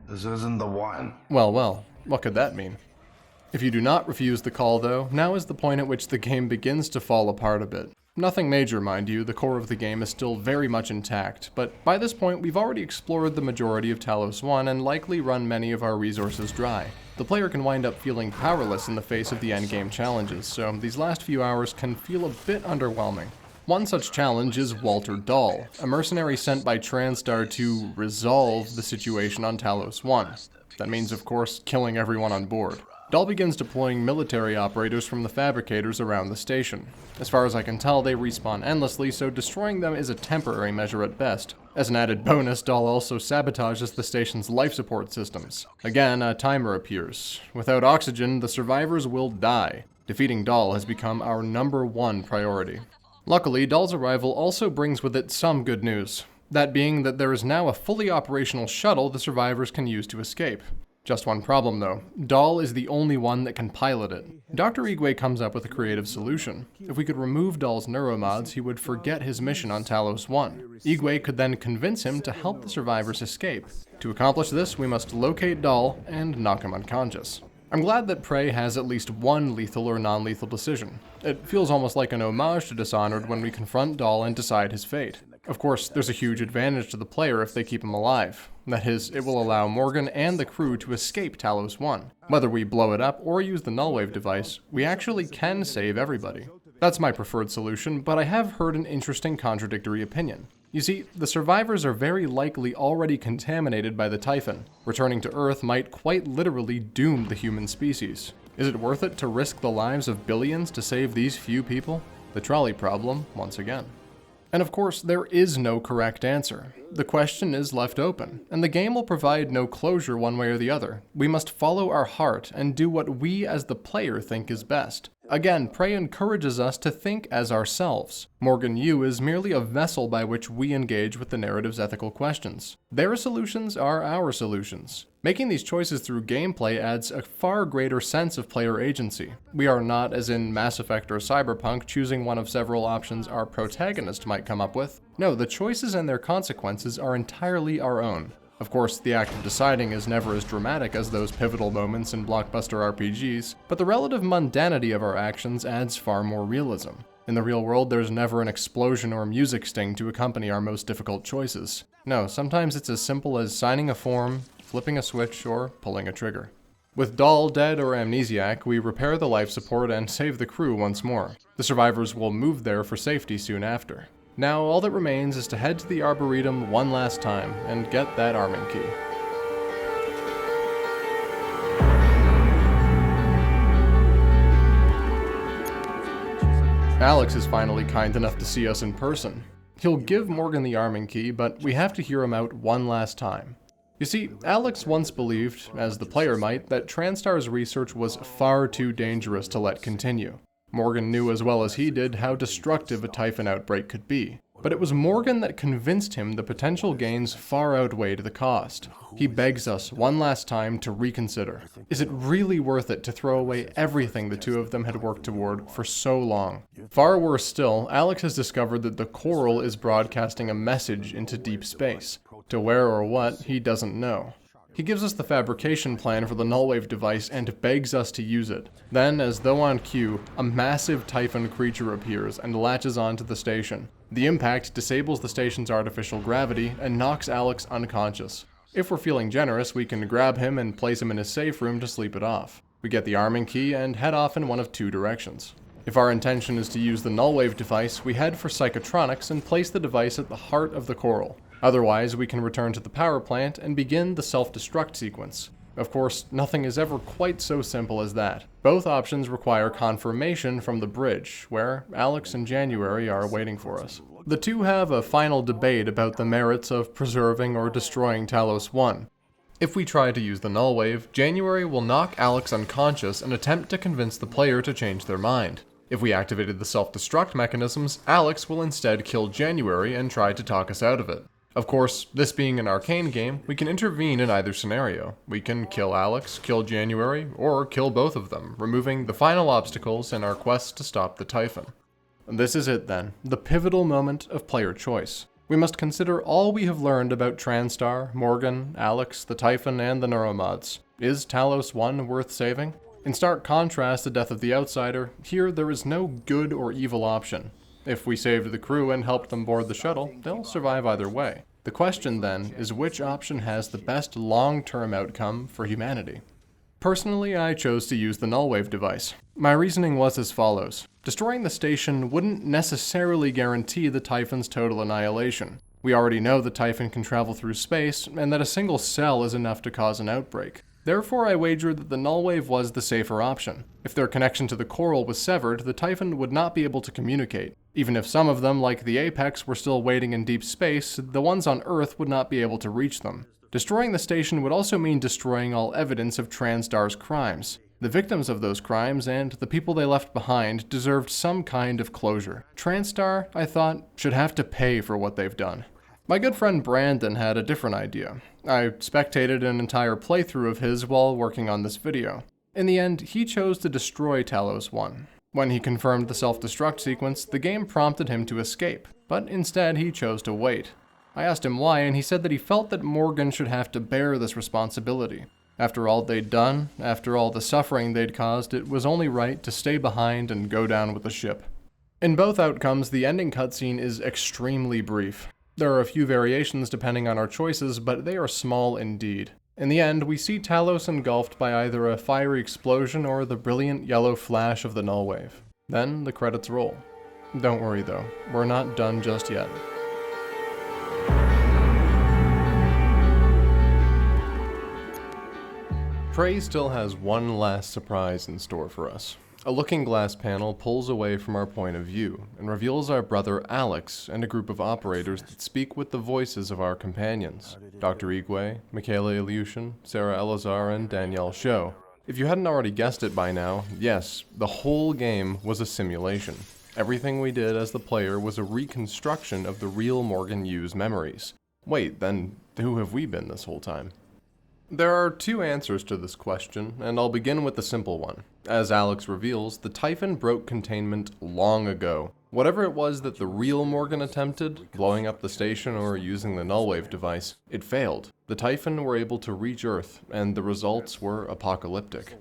This isn't the one. Well, what could that mean? If you do not refuse the call though, now is the point at which the game begins to fall apart a bit. Nothing major, mind you, the core of the game is still very much intact, but by this point we've already explored the majority of Talos 1 and likely run many of our resources dry. The player can wind up feeling powerless in the face of the endgame challenges, so these last few hours can feel a bit underwhelming. One such challenge is Walter Dahl, a mercenary sent by Transtar to resolve the situation on Talos 1. That means, of course, killing everyone on board. Dahl begins deploying military operators from the fabricators around the station. As far as I can tell, they respawn endlessly, so destroying them is a temporary measure at best. As an added bonus, Dahl also sabotages the station's life support systems. Again, a timer appears. Without oxygen, the survivors will die. Defeating Dahl has become our #1 priority. Luckily, Dahl's arrival also brings with it some good news. That being that there is now a fully operational shuttle the survivors can use to escape. Just one problem though. Dahl is the only one that can pilot it. Dr. Igwe comes up with a creative solution. If we could remove Dahl's neuromods, he would forget his mission on Talos 1. Igwe could then convince him to help the survivors escape. To accomplish this, we must locate Dahl and knock him unconscious. I'm glad that Prey has at least one lethal or non-lethal decision. It feels almost like an homage to Dishonored when we confront Dahl and decide his fate. Of course, there's a huge advantage to the player if they keep him alive. That is, it will allow Morgan and the crew to escape Talos 1. Whether we blow it up or use the null-wave device, we actually can save everybody. That's my preferred solution, but I have heard an interesting contradictory opinion. You see, the survivors are very likely already contaminated by the typhon. Returning to Earth might quite literally doom the human species. Is it worth it to risk the lives of billions to save these few people? The trolley problem, once again. And of course, there is no correct answer. The question is left open, and the game will provide no closure one way or the other. We must follow our heart and do what we as the player think is best. Again, Prey encourages us to think as ourselves. Morgan Yu is merely a vessel by which we engage with the narrative's ethical questions. Their solutions are our solutions. Making these choices through gameplay adds a far greater sense of player agency. We are not, as in Mass Effect or Cyberpunk, choosing one of several options our protagonist might come up with. No, the choices and their consequences are entirely our own. Of course, the act of deciding is never as dramatic as those pivotal moments in blockbuster RPGs, but the relative mundanity of our actions adds far more realism. In the real world, there's never an explosion or music sting to accompany our most difficult choices. No, sometimes it's as simple as signing a form, flipping a switch, or pulling a trigger. With Dahl dead or amnesiac, we repair the life support and save the crew once more. The survivors will move there for safety soon after. Now, all that remains is to head to the Arboretum one last time and get that arming key. Alex is finally kind enough to see us in person. He'll give Morgan the arming key, but we have to hear him out one last time. You see, Alex once believed, as the player might, that TranStar's research was far too dangerous to let continue. Morgan knew as well as he did how destructive a typhon outbreak could be. But it was Morgan that convinced him the potential gains far outweighed the cost. He begs us one last time to reconsider. Is it really worth it to throw away everything the two of them had worked toward for so long? Far worse still, Alex has discovered that the coral is broadcasting a message into deep space. To where or what, he doesn't know. He gives us the fabrication plan for the nullwave device and begs us to use it. Then, as though on cue, a massive typhon creature appears and latches onto the station. The impact disables the station's artificial gravity and knocks Alex unconscious. If we're feeling generous, we can grab him and place him in his safe room to sleep it off. We get the arming key and head off in one of two directions. If our intention is to use the nullwave device, we head for psychotronics and place the device at the heart of the coral. Otherwise, we can return to the power plant and begin the self-destruct sequence. Of course, nothing is ever quite so simple as that. Both options require confirmation from the bridge, where Alex and January are waiting for us. The two have a final debate about the merits of preserving or destroying Talos 1. If we try to use the nullwave, January will knock Alex unconscious and attempt to convince the player to change their mind. If we activated the self-destruct mechanisms, Alex will instead kill January and try to talk us out of it. Of course, this being an Arkane game, we can intervene in either scenario. We can kill Alex, kill January, or kill both of them, removing the final obstacles in our quest to stop the Typhon. This is it then, the pivotal moment of player choice. We must consider all we have learned about TranStar, Morgan, Alex, the Typhon, and the Neuromods. Is Talos 1 worth saving? In stark contrast to Death of the Outsider, here there is no good or evil option. If we saved the crew and helped them board the shuttle, they'll survive either way. The question then is which option has the best long-term outcome for humanity? Personally, I chose to use the nullwave device. My reasoning was as follows. Destroying the station wouldn't necessarily guarantee the Typhon's total annihilation. We already know the Typhon can travel through space, and that a single cell is enough to cause an outbreak. Therefore, I wagered that the nullwave was the safer option. If their connection to the coral was severed, the Typhon would not be able to communicate. Even if some of them, like the Apex, were still waiting in deep space, the ones on Earth would not be able to reach them. Destroying the station would also mean destroying all evidence of TranStar's crimes. The victims of those crimes and the people they left behind deserved some kind of closure. TranStar, I thought, should have to pay for what they've done. My good friend Brandon had a different idea. I spectated an entire playthrough of his while working on this video. In the end, he chose to destroy Talos 1. When he confirmed the self-destruct sequence, the game prompted him to escape, but instead he chose to wait. I asked him why, and he said that he felt that Morgan should have to bear this responsibility. After all they'd done, after all the suffering they'd caused, it was only right to stay behind and go down with the ship. In both outcomes, the ending cutscene is extremely brief. There are a few variations depending on our choices, but they are small indeed. In the end, we see Talos engulfed by either a fiery explosion or the brilliant yellow flash of the nullwave. Then the credits roll. Don't worry though, we're not done just yet. Prey still has one last surprise in store for us. A looking glass panel pulls away from our point of view and reveals our brother Alex and a group of operators that speak with the voices of our companions, Dr. Igwe, Michaela Ilyushin, Sarah Elazar, and Danielle Sho. If you hadn't already guessed it by now, yes, the whole game was a simulation. Everything we did as the player was a reconstruction of the real Morgan Yu's memories. Wait, then who have we been this whole time? There are two answers to this question, and I'll begin with the simple one. As Alex reveals, the Typhon broke containment long ago. Whatever it was that the real Morgan attempted, blowing up the station or using the nullwave device, it failed. The Typhon were able to reach Earth, and the results were apocalyptic.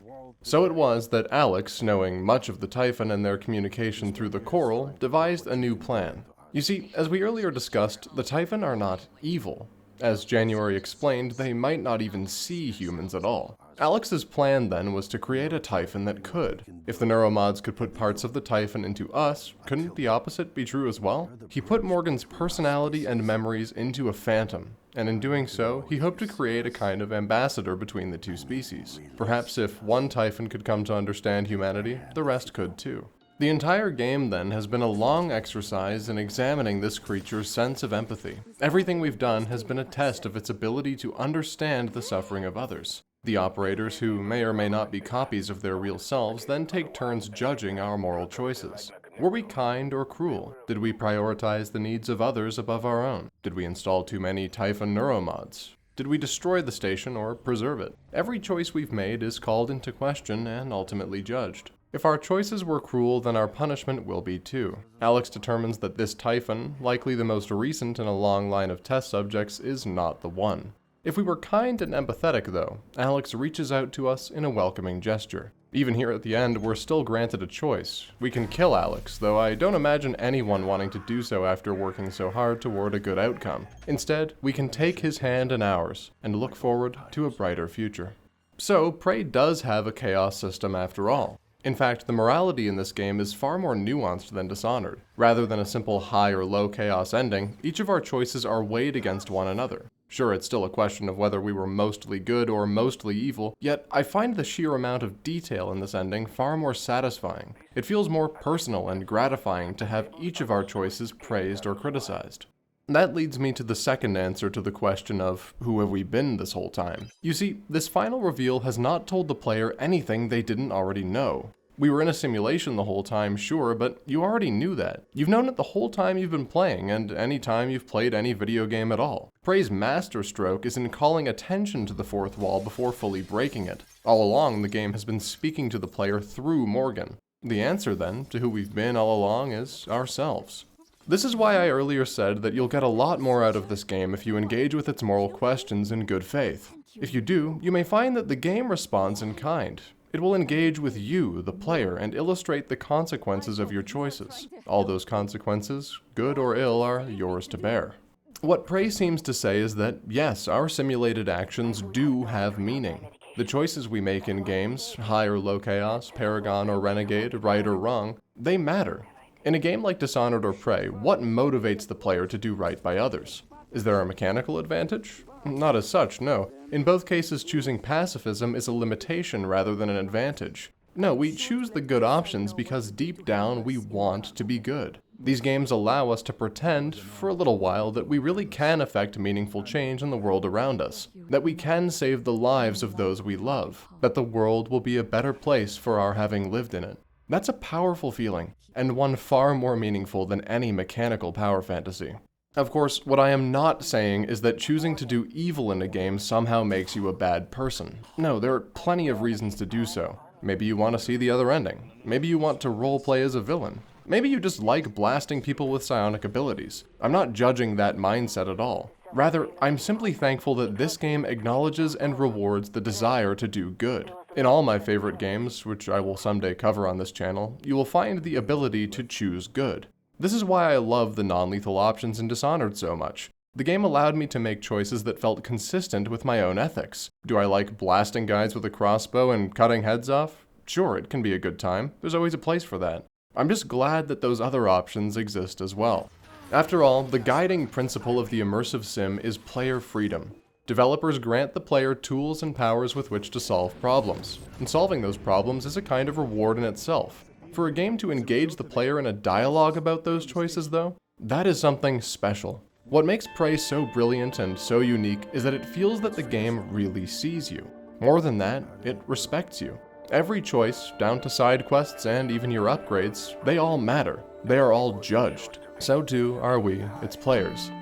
So it was that Alex, knowing much of the Typhon and their communication through the Coral, devised a new plan. You see, as we earlier discussed, the Typhon are not evil. As January explained, they might not even see humans at all. Alex's plan then was to create a Typhon that could. If the neuromods could put parts of the Typhon into us, couldn't the opposite be true as well? He put Morgan's personality and memories into a phantom, and in doing so, he hoped to create a kind of ambassador between the two species. Perhaps if one Typhon could come to understand humanity, the rest could too. The entire game, then, has been a long exercise in examining this creature's sense of empathy. Everything we've done has been a test of its ability to understand the suffering of others. The operators, who may or may not be copies of their real selves, then take turns judging our moral choices. Were we kind or cruel? Did we prioritize the needs of others above our own? Did we install too many Typhon neuromods? Did we destroy the station or preserve it? Every choice we've made is called into question and ultimately judged. If our choices were cruel, then our punishment will be too. Alex determines that this Typhon, likely the most recent in a long line of test subjects, is not the one. If we were kind and empathetic, though, Alex reaches out to us in a welcoming gesture. Even here at the end, we're still granted a choice. We can kill Alex, though I don't imagine anyone wanting to do so after working so hard toward a good outcome. Instead, we can take his hand in ours and look forward to a brighter future. So, Prey does have a chaos system after all. In fact, the morality in this game is far more nuanced than Dishonored. Rather than a simple high or low chaos ending, each of our choices are weighed against one another. Sure, it's still a question of whether we were mostly good or mostly evil, yet I find the sheer amount of detail in this ending far more satisfying. It feels more personal and gratifying to have each of our choices praised or criticized. That leads me to the second answer to the question of, who have we been this whole time? You see, this final reveal has not told the player anything they didn't already know. We were in a simulation the whole time, sure, but you already knew that. You've known it the whole time you've been playing, and any time you've played any video game at all. Prey's masterstroke is in calling attention to the fourth wall before fully breaking it. All along, the game has been speaking to the player through Morgan. The answer, then, to who we've been all along is ourselves. This is why I earlier said that you'll get a lot more out of this game if you engage with its moral questions in good faith. If you do, you may find that the game responds in kind. It will engage with you, the player, and illustrate the consequences of your choices. All those consequences, good or ill, are yours to bear. What Prey seems to say is that, yes, our simulated actions do have meaning. The choices we make in games, high or low chaos, Paragon or Renegade, right or wrong, they matter. In a game like Dishonored or Prey, what motivates the player to do right by others? Is there a mechanical advantage? Not as such, no. In both cases, choosing pacifism is a limitation rather than an advantage. No, we choose the good options because deep down we want to be good. These games allow us to pretend, for a little while, that we really can affect meaningful change in the world around us, that we can save the lives of those we love, that the world will be a better place for our having lived in it. That's a powerful feeling, and one far more meaningful than any mechanical power fantasy. Of course, what I am not saying is that choosing to do evil in a game somehow makes you a bad person. No, there are plenty of reasons to do so. Maybe you want to see the other ending. Maybe you want to roleplay as a villain. Maybe you just like blasting people with psionic abilities. I'm not judging that mindset at all. Rather, I'm simply thankful that this game acknowledges and rewards the desire to do good. In all my favorite games, which I will someday cover on this channel, you will find the ability to choose good. This is why I love the non-lethal options in Dishonored so much. The game allowed me to make choices that felt consistent with my own ethics. Do I like blasting guys with a crossbow and cutting heads off? Sure, it can be a good time. There's always a place for that. I'm just glad that those other options exist as well. After all, the guiding principle of the immersive sim is player freedom. Developers grant the player tools and powers with which to solve problems, and solving those problems is a kind of reward in itself. For a game to engage the player in a dialogue about those choices, though, that is something special. What makes Prey so brilliant and so unique is that it feels that the game really sees you. More than that, it respects you. Every choice, down to side quests and even your upgrades, they all matter. They are all judged. So too are we, its players.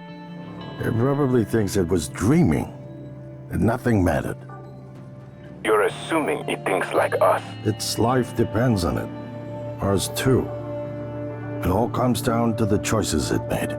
It probably thinks it was dreaming, that nothing mattered. You're assuming it thinks like us. Its life depends on it. Ours too. It all comes down to the choices it made.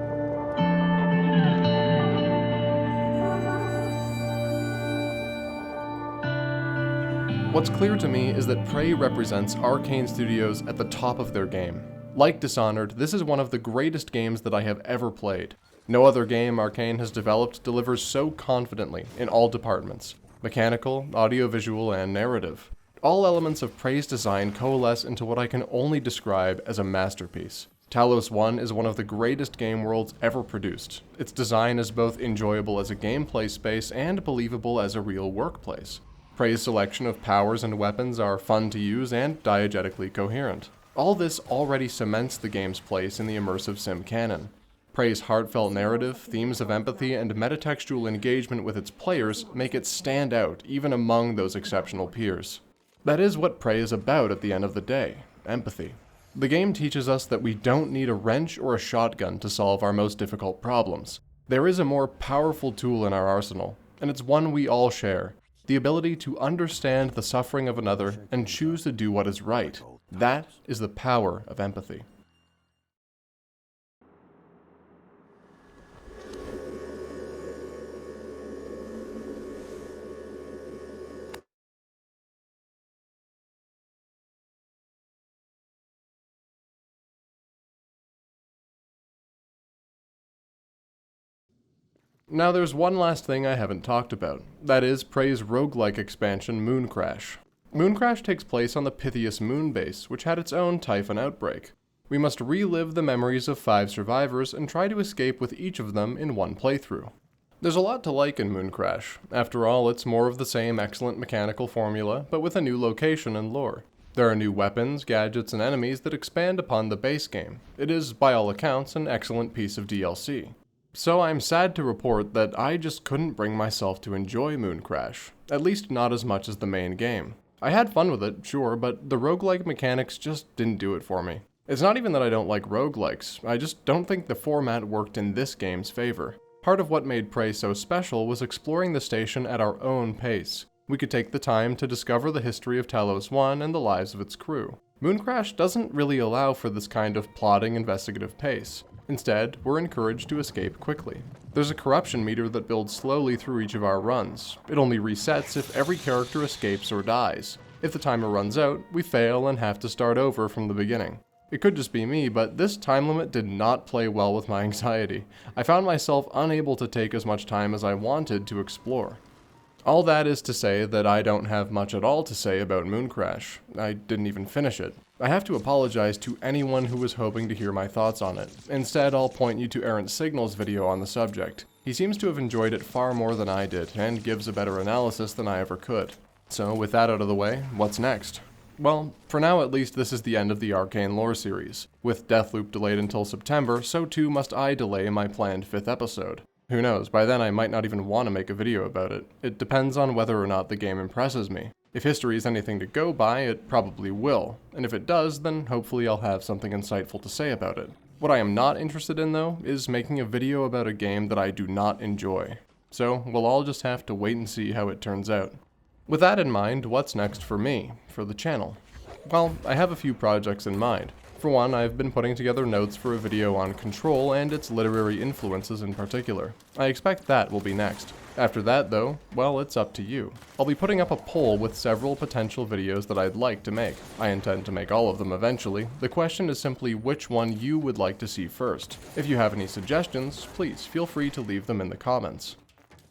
What's clear to me is that Prey represents Arkane Studios at the top of their game. Like Dishonored, this is one of the greatest games that I have ever played. No other game Arkane has developed delivers so confidently in all departments: mechanical, audiovisual, and narrative. All elements of Prey's design coalesce into what I can only describe as a masterpiece. Talos 1 is one of the greatest game worlds ever produced. Its design is both enjoyable as a gameplay space and believable as a real workplace. Prey's selection of powers and weapons are fun to use and diegetically coherent. All this already cements the game's place in the immersive sim canon. Prey's heartfelt narrative, themes of empathy, and metatextual engagement with its players make it stand out even among those exceptional peers. That is what Prey is about at the end of the day: empathy. The game teaches us that we don't need a wrench or a shotgun to solve our most difficult problems. There is a more powerful tool in our arsenal, and it's one we all share: the ability to understand the suffering of another and choose to do what is right. That is the power of empathy. Now there's one last thing I haven't talked about. That is Prey's roguelike expansion, Mooncrash. Mooncrash takes place on the Pythias moon base, which had its own Typhon outbreak. We must relive the memories of 5 survivors and try to escape with each of them in one playthrough. There's a lot to like in Mooncrash. After all, it's more of the same excellent mechanical formula, but with a new location and lore. There are new weapons, gadgets, and enemies that expand upon the base game. It is, by all accounts, an excellent piece of DLC. So I'm sad to report that I just couldn't bring myself to enjoy Mooncrash, at least not as much as the main game. I had fun with it, sure, but the roguelike mechanics just didn't do it for me. It's not even that I don't like roguelikes, I just don't think the format worked in this game's favor. Part of what made Prey so special was exploring the station at our own pace. We could take the time to discover the history of Talos 1 and the lives of its crew. Mooncrash doesn't really allow for this kind of plodding investigative pace. Instead, we're encouraged to escape quickly. There's a corruption meter that builds slowly through each of our runs. It only resets if every character escapes or dies. If the timer runs out, we fail and have to start over from the beginning. It could just be me, but this time limit did not play well with my anxiety. I found myself unable to take as much time as I wanted to explore. All that is to say that I don't have much at all to say about Mooncrash. I didn't even finish it. I have to apologize to anyone who was hoping to hear my thoughts on it. Instead, I'll point you to Errant Signal's video on the subject. He seems to have enjoyed it far more than I did, and gives a better analysis than I ever could. So with that out of the way, what's next? Well, for now at least this is the end of the Arkane lore series. With Deathloop delayed until September, so too must I delay my planned 5th episode. Who knows, by then I might not even want to make a video about it. It depends on whether or not the game impresses me. If history is anything to go by, it probably will, and if it does, then hopefully I'll have something insightful to say about it. What I am not interested in, though, is making a video about a game that I do not enjoy. So, we'll all just have to wait and see how it turns out. With that in mind, what's next for me, for the channel? Well, I have a few projects in mind. For one, I've been putting together notes for a video on Control and its literary influences in particular. I expect that will be next. After that, though, well, it's up to you. I'll be putting up a poll with several potential videos that I'd like to make. I intend to make all of them eventually. The question is simply which one you would like to see first. If you have any suggestions, please feel free to leave them in the comments.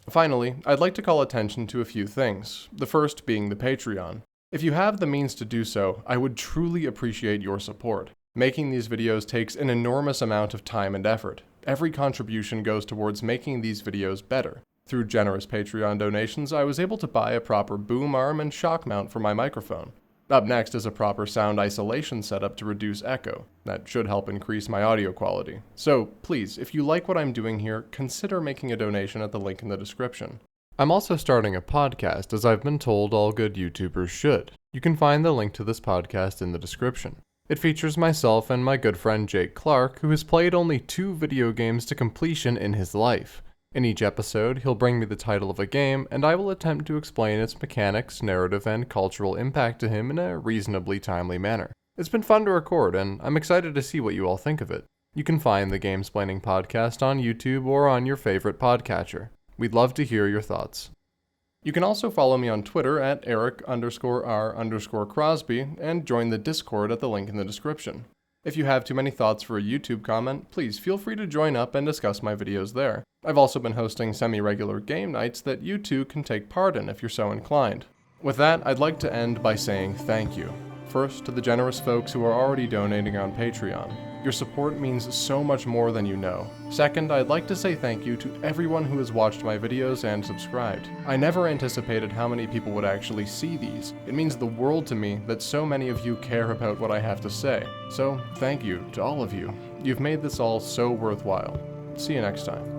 Finally, I'd like to call attention to a few things, the first being the Patreon. If you have the means to do so, I would truly appreciate your support. Making these videos takes an enormous amount of time and effort. Every contribution goes towards making these videos better. Through generous Patreon donations, I was able to buy a proper boom arm and shock mount for my microphone. Up next is a proper sound isolation setup to reduce echo. That should help increase my audio quality. So please, if you like what I'm doing here, consider making a donation at the link in the description. I'm also starting a podcast, as I've been told all good YouTubers should. You can find the link to this podcast in the description. It features myself and my good friend Jake Clark, who has played only 2 video games to completion in his life. In each episode, he'll bring me the title of a game, and I will attempt to explain its mechanics, narrative, and cultural impact to him in a reasonably timely manner. It's been fun to record, and I'm excited to see what you all think of it. You can find the Gamesplaining podcast on YouTube or on your favorite podcatcher. We'd love to hear your thoughts. You can also follow me on Twitter at Eric_R_Crosby and join the Discord at the link in the description. If you have too many thoughts for a YouTube comment, please feel free to join up and discuss my videos there. I've also been hosting semi-regular game nights that you too can take part in if you're so inclined. With that, I'd like to end by saying thank you. First, to the generous folks who are already donating on Patreon. Your support means so much more than you know. Second, I'd like to say thank you to everyone who has watched my videos and subscribed. I never anticipated how many people would actually see these. It means the world to me that so many of you care about what I have to say. So, thank you to all of you. You've made this all so worthwhile. See you next time.